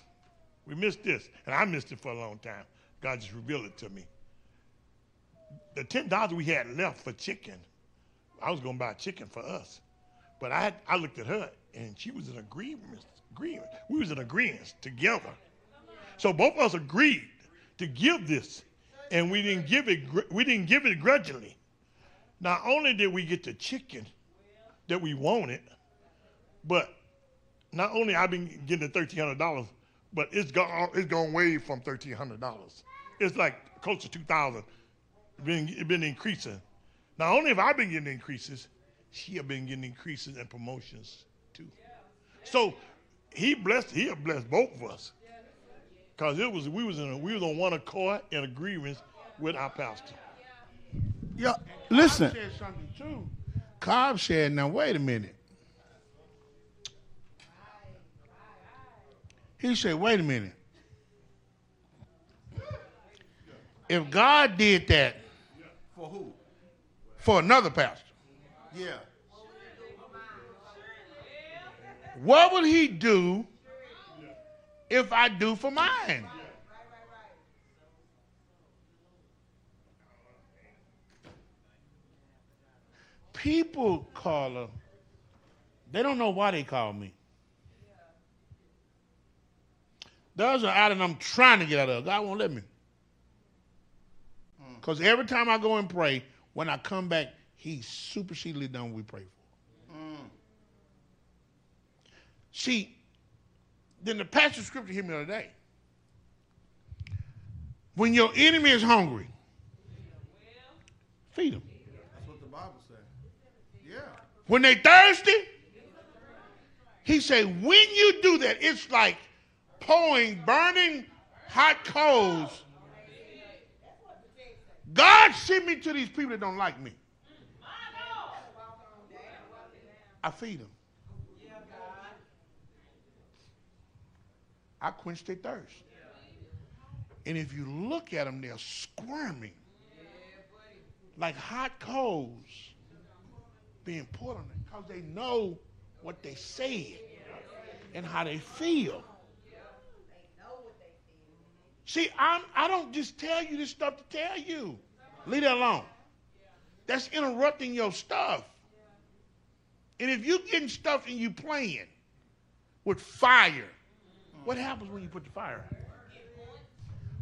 We missed this, and I missed it for a long time. God just revealed it to me. The $10 we had left for chicken, I was gonna buy chicken for us, but I looked at her and she was in agreement. We was in agreement together. So both of us agreed to give this, and we didn't give it grudgingly. Not only did we get the chicken that we wanted, but not only I've been getting the $1,300, but it's gone way from $1,300. It's like close to $2,000. It's been increasing. Not only have I been getting increases, she have been getting increases and promotions too. So he'll bless both of us. Because we was on one accord in agreement with our pastor. Yeah. Listen. Cobb said something too. Cobb said, now wait a minute. He said, wait a minute. If God did that For who? for another pastor, Yeah. what would he do if I do for mine? People call her. They don't know why they call me. There's an island I'm trying to get out of. God won't let me. Because every time I go and pray, when I come back, he's supersededly done what we pray for. See, then the passage scripture hit me the other day. When your enemy is hungry, feed him. That's what the Bible says. Yeah. When they thirsty, he said, when you do that, it's like pouring burning hot coals. God sent me to these people that don't like me. I feed them. I quench their thirst. And if you look at them, they're squirming like hot coals being poured on them because they know what they said and how they feel. See, I don't just tell you this stuff to tell you. Leave that alone. That's interrupting your stuff. And if you're getting stuff and you playing with fire, what happens when you put the fire out?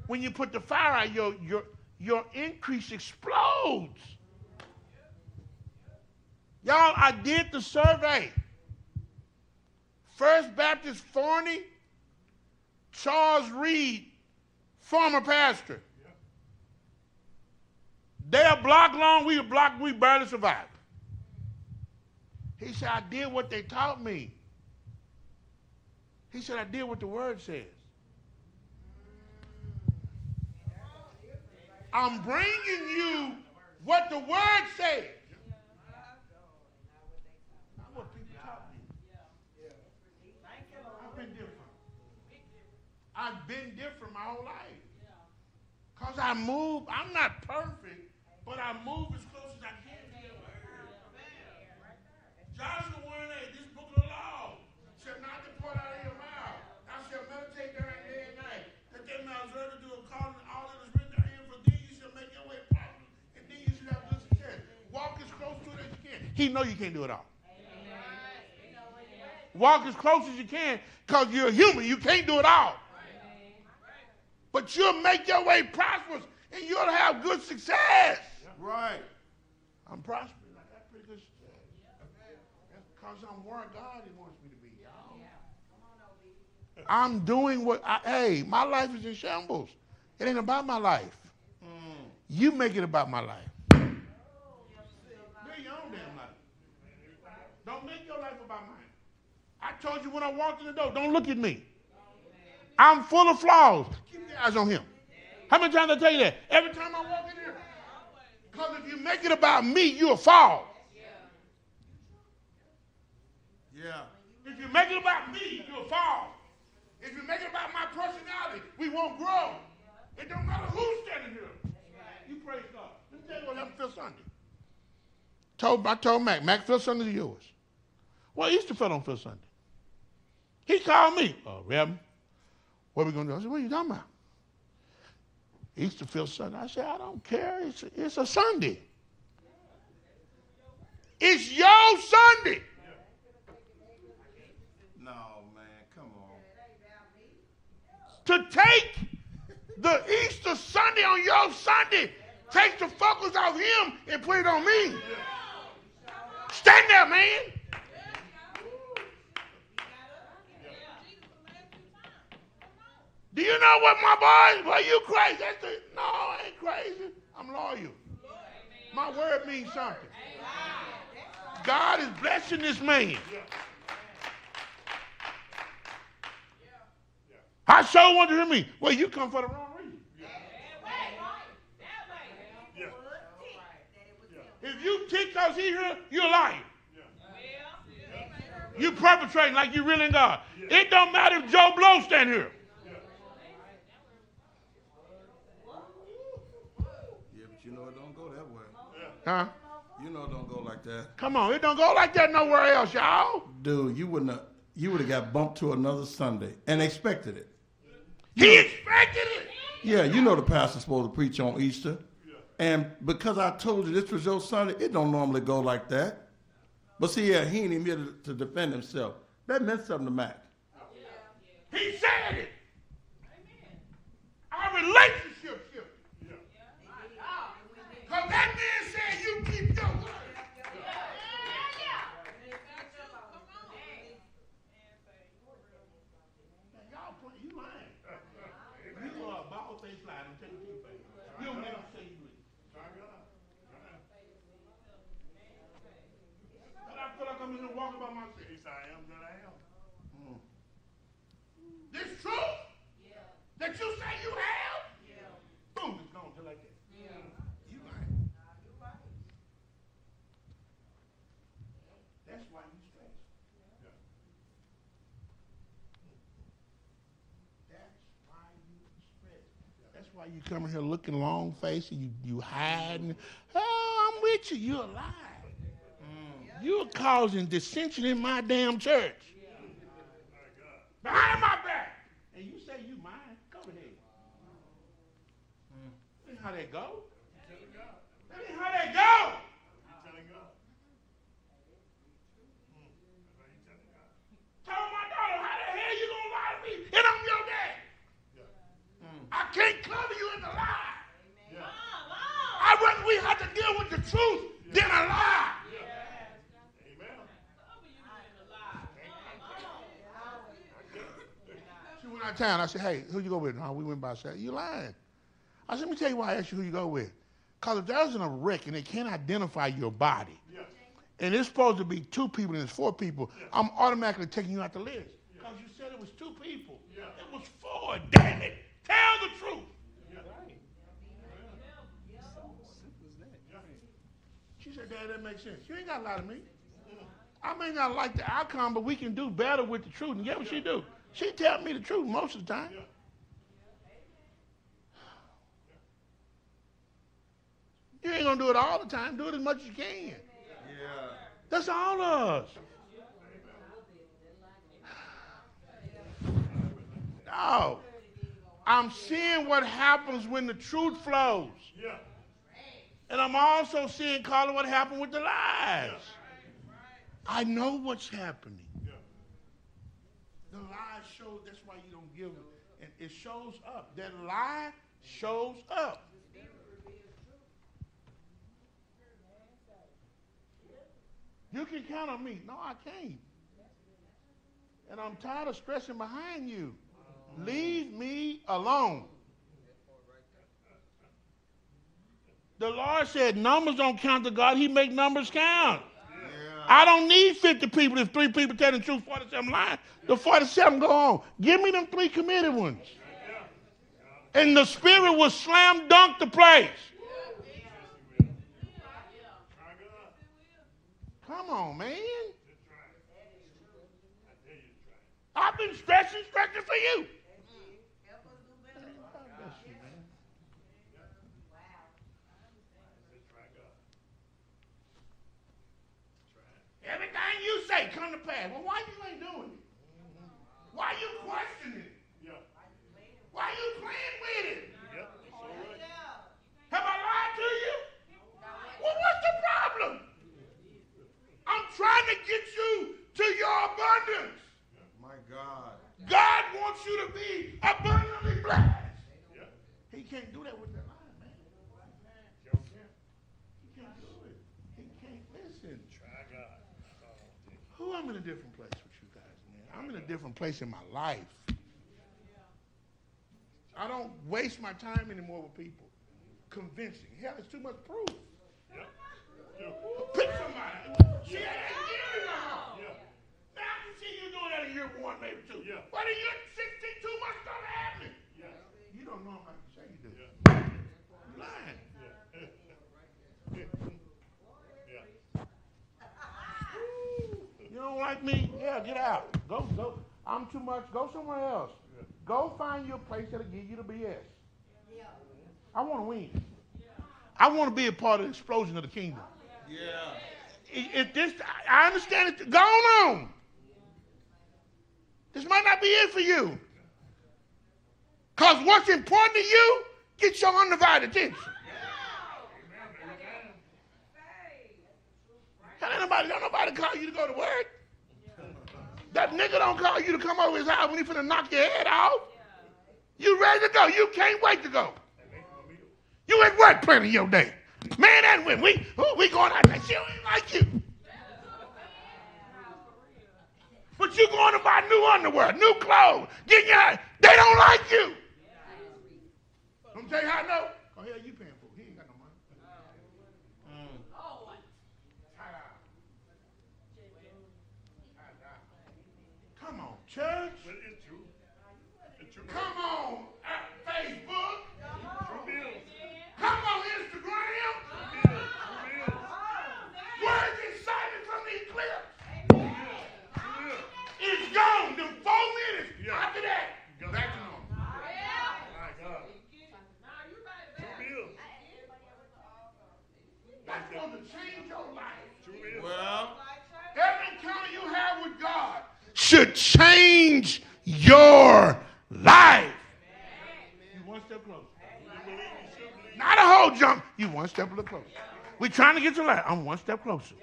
When you put the fire out, your increase explodes. Y'all, I did the survey. First Baptist Forney, Charles Reed, former pastor. They a block long, we a block, we barely survived. He said, I did what they taught me. He said, I did what the word says. I'm bringing you what the word says. Not what people taught me. I've been different. I've been different my whole life. Because I move, I'm not perfect, but I move as close as I can to the word. Joshua 1:8, this book of the law shall not depart out of your mouth. Thou shalt meditate therein day and night, that they may observe to do according to all that is written therein, for then you shall make your way prosperous, and then you shall have good success. Walk as close to it as you can. He know you can't do it all. Walk as close as you can, because you're human. You can't do it all. But you'll make your way prosperous, and you'll have good success. Right. I'm prospering. I got pretty good success. That's because I'm where God wants me to be, y'all. I'm doing hey, my life is in shambles. It ain't about my life. You make it about my life. Live your own damn life. Don't make your life about mine. I told you when I walked in the door, don't look at me. I'm full of flaws. Keep your eyes on him. How many times I tell you that? Every time I walk in here. Because if you make it about me, you'll fall. Yeah. If you make it about me, you'll fall. If you make it about my personality, we won't grow. It don't matter who's standing here. You praise God. Let me tell you what happened Fifth Sunday. I told Mac, Fifth Sunday is yours. Well, Easter fell on Fifth Sunday. He called me. Oh, Reverend, what are we going to do? I said, what are you talking about? Easter Fifth Sunday. I said, I don't care. It's a Sunday. It's your Sunday. No, man, come on. To take the Easter Sunday on your Sunday, take the focus off him and put it on me. Stand there, man. Do you know what my boys? Well, you crazy. No, I ain't crazy. I'm loyal. My word means something. God is blessing this man. I sure want to hear me. Well, you come for the wrong reason. If you tick because he here, you're a liar. You perpetrating like you really in God. It don't matter if Joe Blow stand here. Yeah, but you know it don't go that way. Huh? You know it don't go like that. Come on, it don't go like that nowhere else, y'all. Dude, you would have got bumped to another Sunday and expected it. He expected it. Yeah, you know the pastor's supposed to preach on Easter. And because I told you this was your Sunday, it don't normally go like that. But see, yeah, he ain't even here to defend himself. That meant something to Mac. He said it. Our relationship shifted. Because that man said you keep your word. Y'all put you lying. You are a bald face lie. I'm telling you face. You don't let them say you is. But I feel like I'm in the walk about myself. I am that I am. This truth that you say you have, boom, it's gone just like that. You lying. That's why you stress. That's why you stress. That's why you come here looking long faced and you hiding. Oh, I'm with you. You're alive. You're causing dissension in my damn church. Behind my back. And you say you mine. Go ahead. That ain't how that go. That ain't how that go. Tell my daughter, how the hell you gonna lie to me? And I'm your dad. I can't cover you in the lie. I'd rather we have to deal with the truth than a lie. She went out of town. I said, hey, who you go with? No, we went by. I said, you lying. I said, let me tell you why I asked you who you go with. Because if there's a wreck and they can't identify your body, and it's supposed to be 2 people and it's 4 people, I'm automatically taking you out the list. Because you said it was 2 people. It was 4, damn it. Tell the truth. She said, Dad, that makes sense. You ain't got to lie to me. I may not like the outcome, but we can do better with the truth. And guess what she do? She tell me the truth most of the time. You ain't going to do it all the time. Do it as much as you can. That's all of us. No. I'm seeing what happens when the truth flows. And I'm also seeing, Carla, what happened with the lies. I know what's happening. The lie shows, that's why you don't give it. And it shows up. That lie shows up. You can count on me. No, I can't. And I'm tired of stressing behind you. Leave me alone. The Lord said numbers don't count to God. He make numbers count. I don't need 50 people if 3 people tell the truth, 47 lying. The 47 go on. Give me them 3 committed ones. And the Spirit will slam dunk the place. Come on, man. I've been stretching for you. Everything you say come to pass. Well, why you ain't doing it? Why you questioning it? Why you playing with it? Have I lied to you? Well, what's the problem? I'm trying to get you to your abundance. My God. God wants you to be abundantly blessed. He can't do that with that lie, man. He can't do it. He can't listen. Who I'm in a different place with you guys, man. I'm in a different place in my life. I don't waste my time anymore with people. Convincing. Hell, it's too much proof. Pick somebody. See, I ain't giving you my heart. Now I can see you doing that in year 1, maybe 2. But in year 16, too much stuff happening. You don't know how you say you do. You're lying. You don't like me? Yeah, get out. Go. I'm too much. Go somewhere else. Go find you a place that'll give you the BS. I want to win. I want to be a part of the explosion of the kingdom. If this, I understand it. Go on. This might not be it for you. Because what's important to you, get your undivided attention. Don't nobody call you to go to work. That nigga don't call you to come over his house when he finna knock your head off. You ready to go. You can't wait to go. You at work planning your day. Man and women, we going out there. She don't even like you. But you going to buy new underwear, new clothes. They don't like you. Let me tell you how I know. Oh, hell, you paying for it. He ain't got no money. Come on, church. But it's true. It's true. Come on, Facebook. Come on, Instagram. Words excited from the eclipse. It's gone. Them 4 minutes. After that, back to normal. My God. That's going to change your life. Well, Every encounter you have with God should change your life. You one step closer. Not a whole jump. You one step a little closer. We're trying to get to life. I'm one step closer.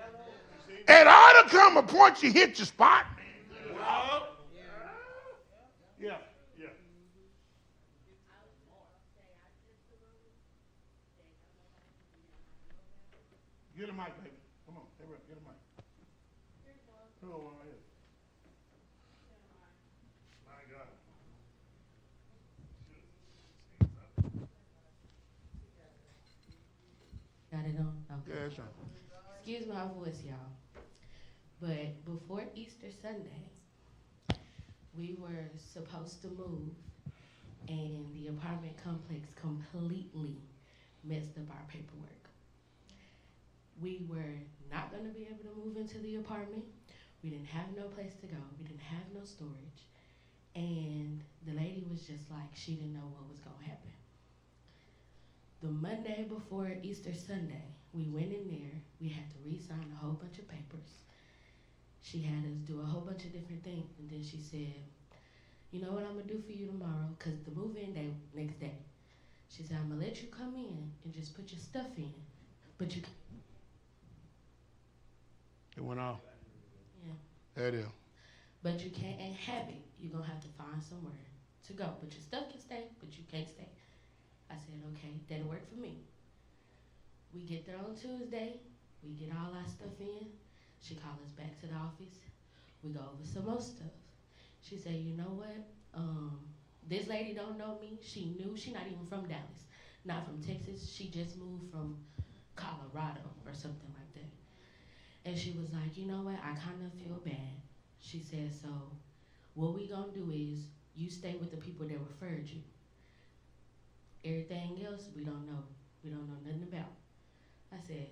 It ought to come a point you hit your spot. Well, Yeah. Get a mic, baby. Come on, hurry up, get a mic. Come on, right here. my God. Got it on? Okay. Yeah, it's on. Excuse my voice, y'all. But before Easter Sunday, we were supposed to move, and the apartment complex completely messed up our paperwork. We were not going to be able to move into the apartment. We didn't have no place to go. We didn't have no storage. And the lady was just like, she didn't know what was going to happen. The Monday before Easter Sunday, we went in there. We had to re-sign a whole bunch of papers. She had us do a whole bunch of different things. And then she said, you know what I'm going to do for you tomorrow? Because the move-in day next day. She said, I'm going to let you come in and just put your stuff in. But you can't. It went off. Yeah. There it is. But you can't inhabit. You're going to have to find somewhere to go. But your stuff can stay, but you can't stay. I said, okay, that'll work for me. We get there on Tuesday. We get all our stuff in. She called us back to the office. We go over some more stuff. She said, you know what? This lady don't know me. She knew. She not even from Dallas. Not from Texas. She just moved from Colorado or something like that. And she was like, you know what, I kind of feel bad. She said, so what we gonna do is you stay with the people that referred you. Everything else we don't know. We don't know nothing about. I said,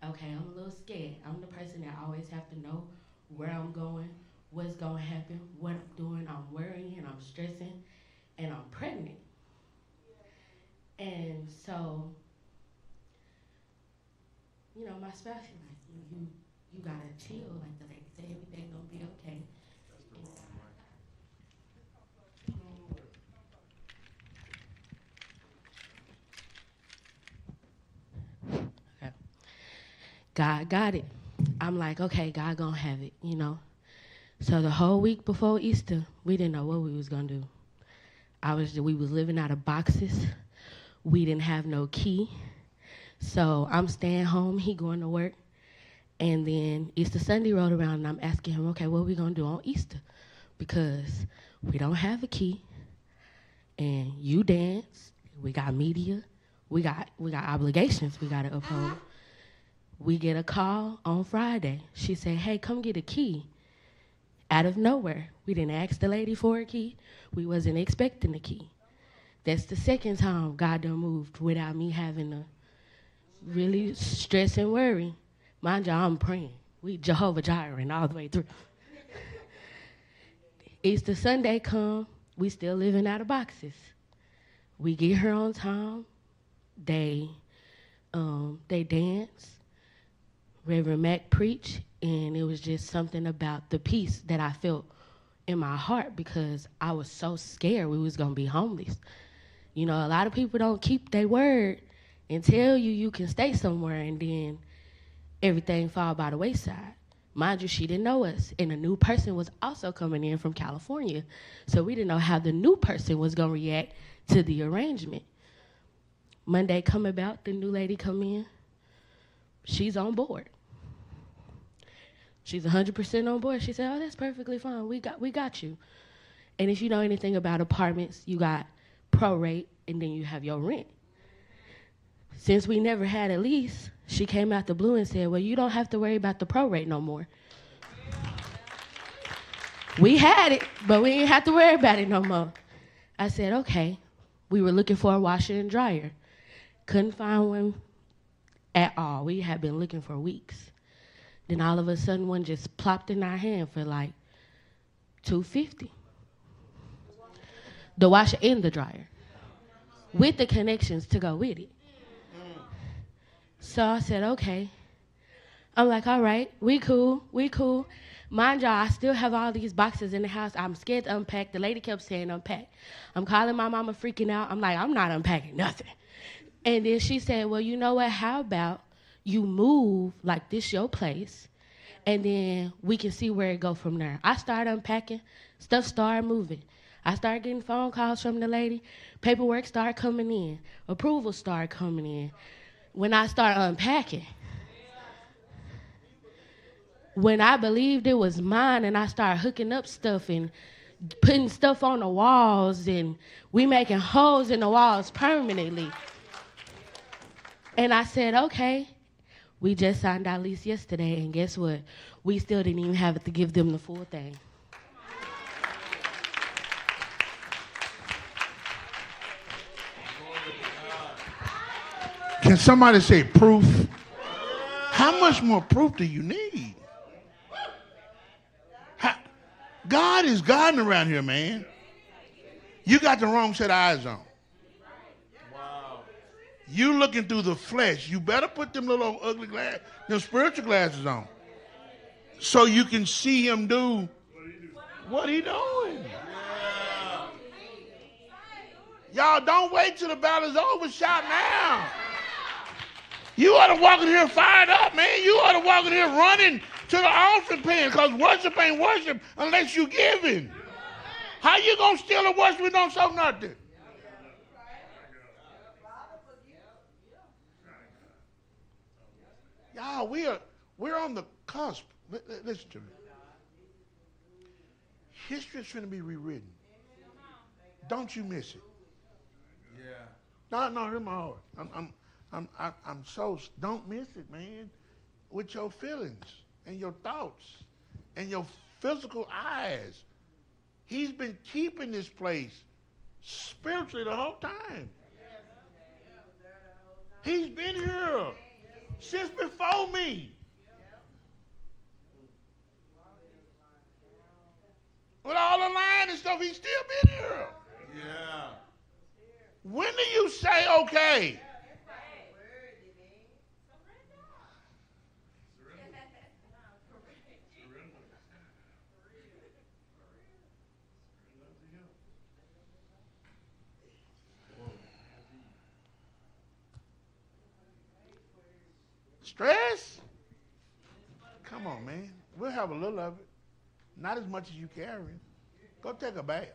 okay, I'm a little scared. I'm the person that always have to know where I'm going, what's gonna happen, what I'm doing. I'm worrying, I'm stressing, and I'm pregnant. And so, you know, my spouse is like, you gotta chill, like the lady said, everything gonna be okay. Okay. God got it. I'm like, okay, God gonna have it, you know. So the whole week before Easter, we didn't know what we was gonna do. We was living out of boxes. We didn't have no key. So I'm staying home, he going to work. And then Easter Sunday rolled around and I'm asking him, okay, what are we gonna do on Easter? Because we don't have a key and you dance, we got media, we got obligations we gotta uphold. We get a call on Friday. She said, hey, come get a key. Out of nowhere. We didn't ask the lady for a key. We wasn't expecting a key. That's the second time God done moved without me having to really stress and worry. Mind you, I'm praying. We Jehovah Jireh all the way through. Easter Sunday come, we still living out of boxes. We get here on time. They dance. Reverend Mack preached, and it was just something about the peace that I felt in my heart because I was so scared we was gonna be homeless. You know, a lot of people don't keep their word and tell you can stay somewhere and then everything fall by the wayside. Mind you, she didn't know us, and a new person was also coming in from California, so we didn't know how the new person was gonna react to the arrangement. Monday come about, the new lady come in. She's on board. She's 100% on board. She said, oh, that's perfectly fine. We got you. And if you know anything about apartments, you got prorate, and then you have your rent. Since we never had a lease, she came out the blue and said, well, you don't have to worry about the prorate no more. We had it, but we didn't have to worry about it no more. I said, okay. We were looking for a washer and dryer. Couldn't find one at all. We had been looking for weeks. Then all of a sudden one just plopped in our hand for like $250. The washer and the dryer. With the connections to go with it. So I said, okay. I'm like, all right, we cool. Mind y'all, I still have all these boxes in the house. I'm scared to unpack. The lady kept saying unpack. I'm calling my mama freaking out. I'm like, I'm not unpacking nothing. And then she said, well, you know what? How about you move like this your place, and then we can see where it go from there. I started unpacking. Stuff started moving. I started getting phone calls from the lady. Paperwork started coming in. Approval started coming in. When I started unpacking, when I believed it was mine and I started hooking up stuff and putting stuff on the walls and we making holes in the walls permanently. And I said, okay, we just signed our lease yesterday, and guess what? We still didn't even have to give them the full thing. Can somebody say proof? How much more proof do you need? God is guiding around here, man. You got the wrong set of eyes on. You looking through the flesh. You better put them little ugly glasses, them spiritual glasses on, so you can see him do what he doing. Y'all don't wait till the battle's over. Shout now. You ought to walk in here fired up, man. You ought to walk in here running to the offering pen, because worship ain't worship unless you giving. How you gonna steal a worship and don't show nothing? Y'all, we're on the cusp. Listen to me. History is going to be rewritten. Don't you miss it. Yeah. No, hear my heart. I'm so, don't miss it, man, with your feelings. and your thoughts and your physical eyes. He's been keeping this place spiritually the whole time. He's been here since before me. With all the lying and stuff, he's still been here. Yeah. When do you say okay? Stress? Come on, man. We'll have a little of it. Not as much as you carrying. Go take a bath.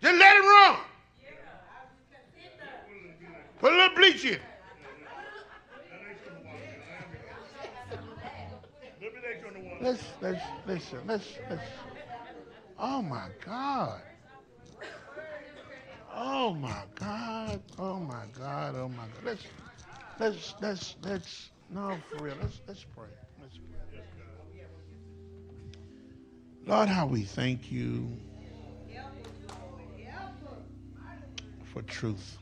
Just let it run. Put a little bleach in. Let's. Oh my God. Oh my God. Oh my God. Oh my God. Let's. No, for real. Let's pray. Let's pray. Lord, how we thank you for truth.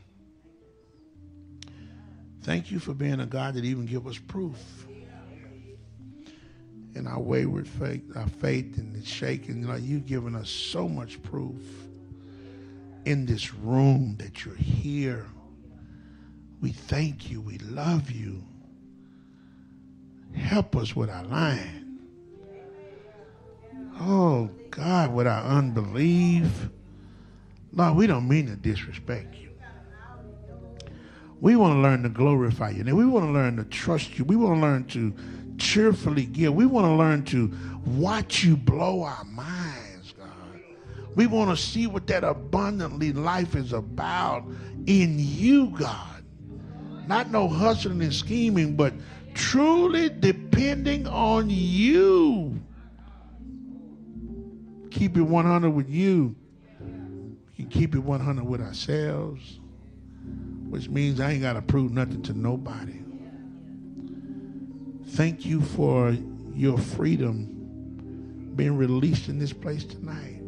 Thank you for being a God that even give us proof in our wayward faith, our faith and it's shaking. Like you've given us so much proof in this room that you're here. We thank you. We love you. Help us with our lying. Oh God, with our unbelief. Lord, we don't mean to disrespect you. We want to learn to glorify you. And we want to learn to trust you. We want to learn to cheerfully give. We want to learn to watch you blow our minds, God. We want to see what that abundantly life is about in you, God. Not no hustling and scheming, but truly depending on you. Keep it 100 with you. We can keep it 100 with ourselves, which means I ain't got to prove nothing to nobody. Thank you for your freedom being released in this place tonight.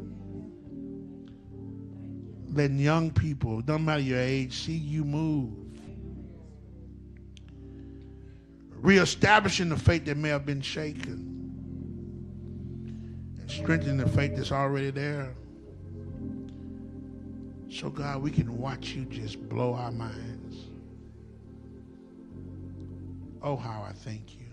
Letting young people, don't matter your age, see you move. Reestablishing the faith that may have been shaken. And strengthening the faith that's already there. So God, we can watch you just blow our minds. Oh, how I thank you.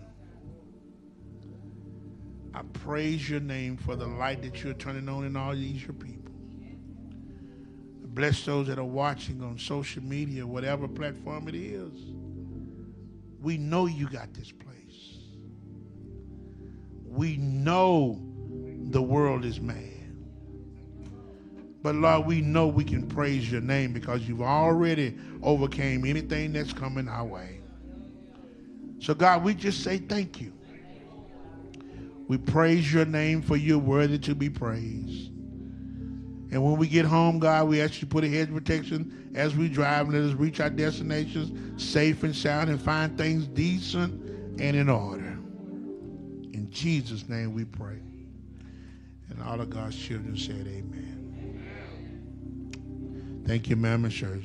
I praise your name for the light that you're turning on in all these your people. Bless those that are watching on social media, whatever platform it is. We know you got this place. We know the world is mad. But Lord, we know we can praise your name because you've already overcame anything that's coming our way. So God, we just say thank you. We praise your name for you're worthy to be praised. And when we get home, God, we ask you to put a hedge of protection as we drive and let us reach our destinations safe and sound and find things decent and in order. In Jesus' name we pray. And all of God's children said amen. Thank you, ma'am, and sir.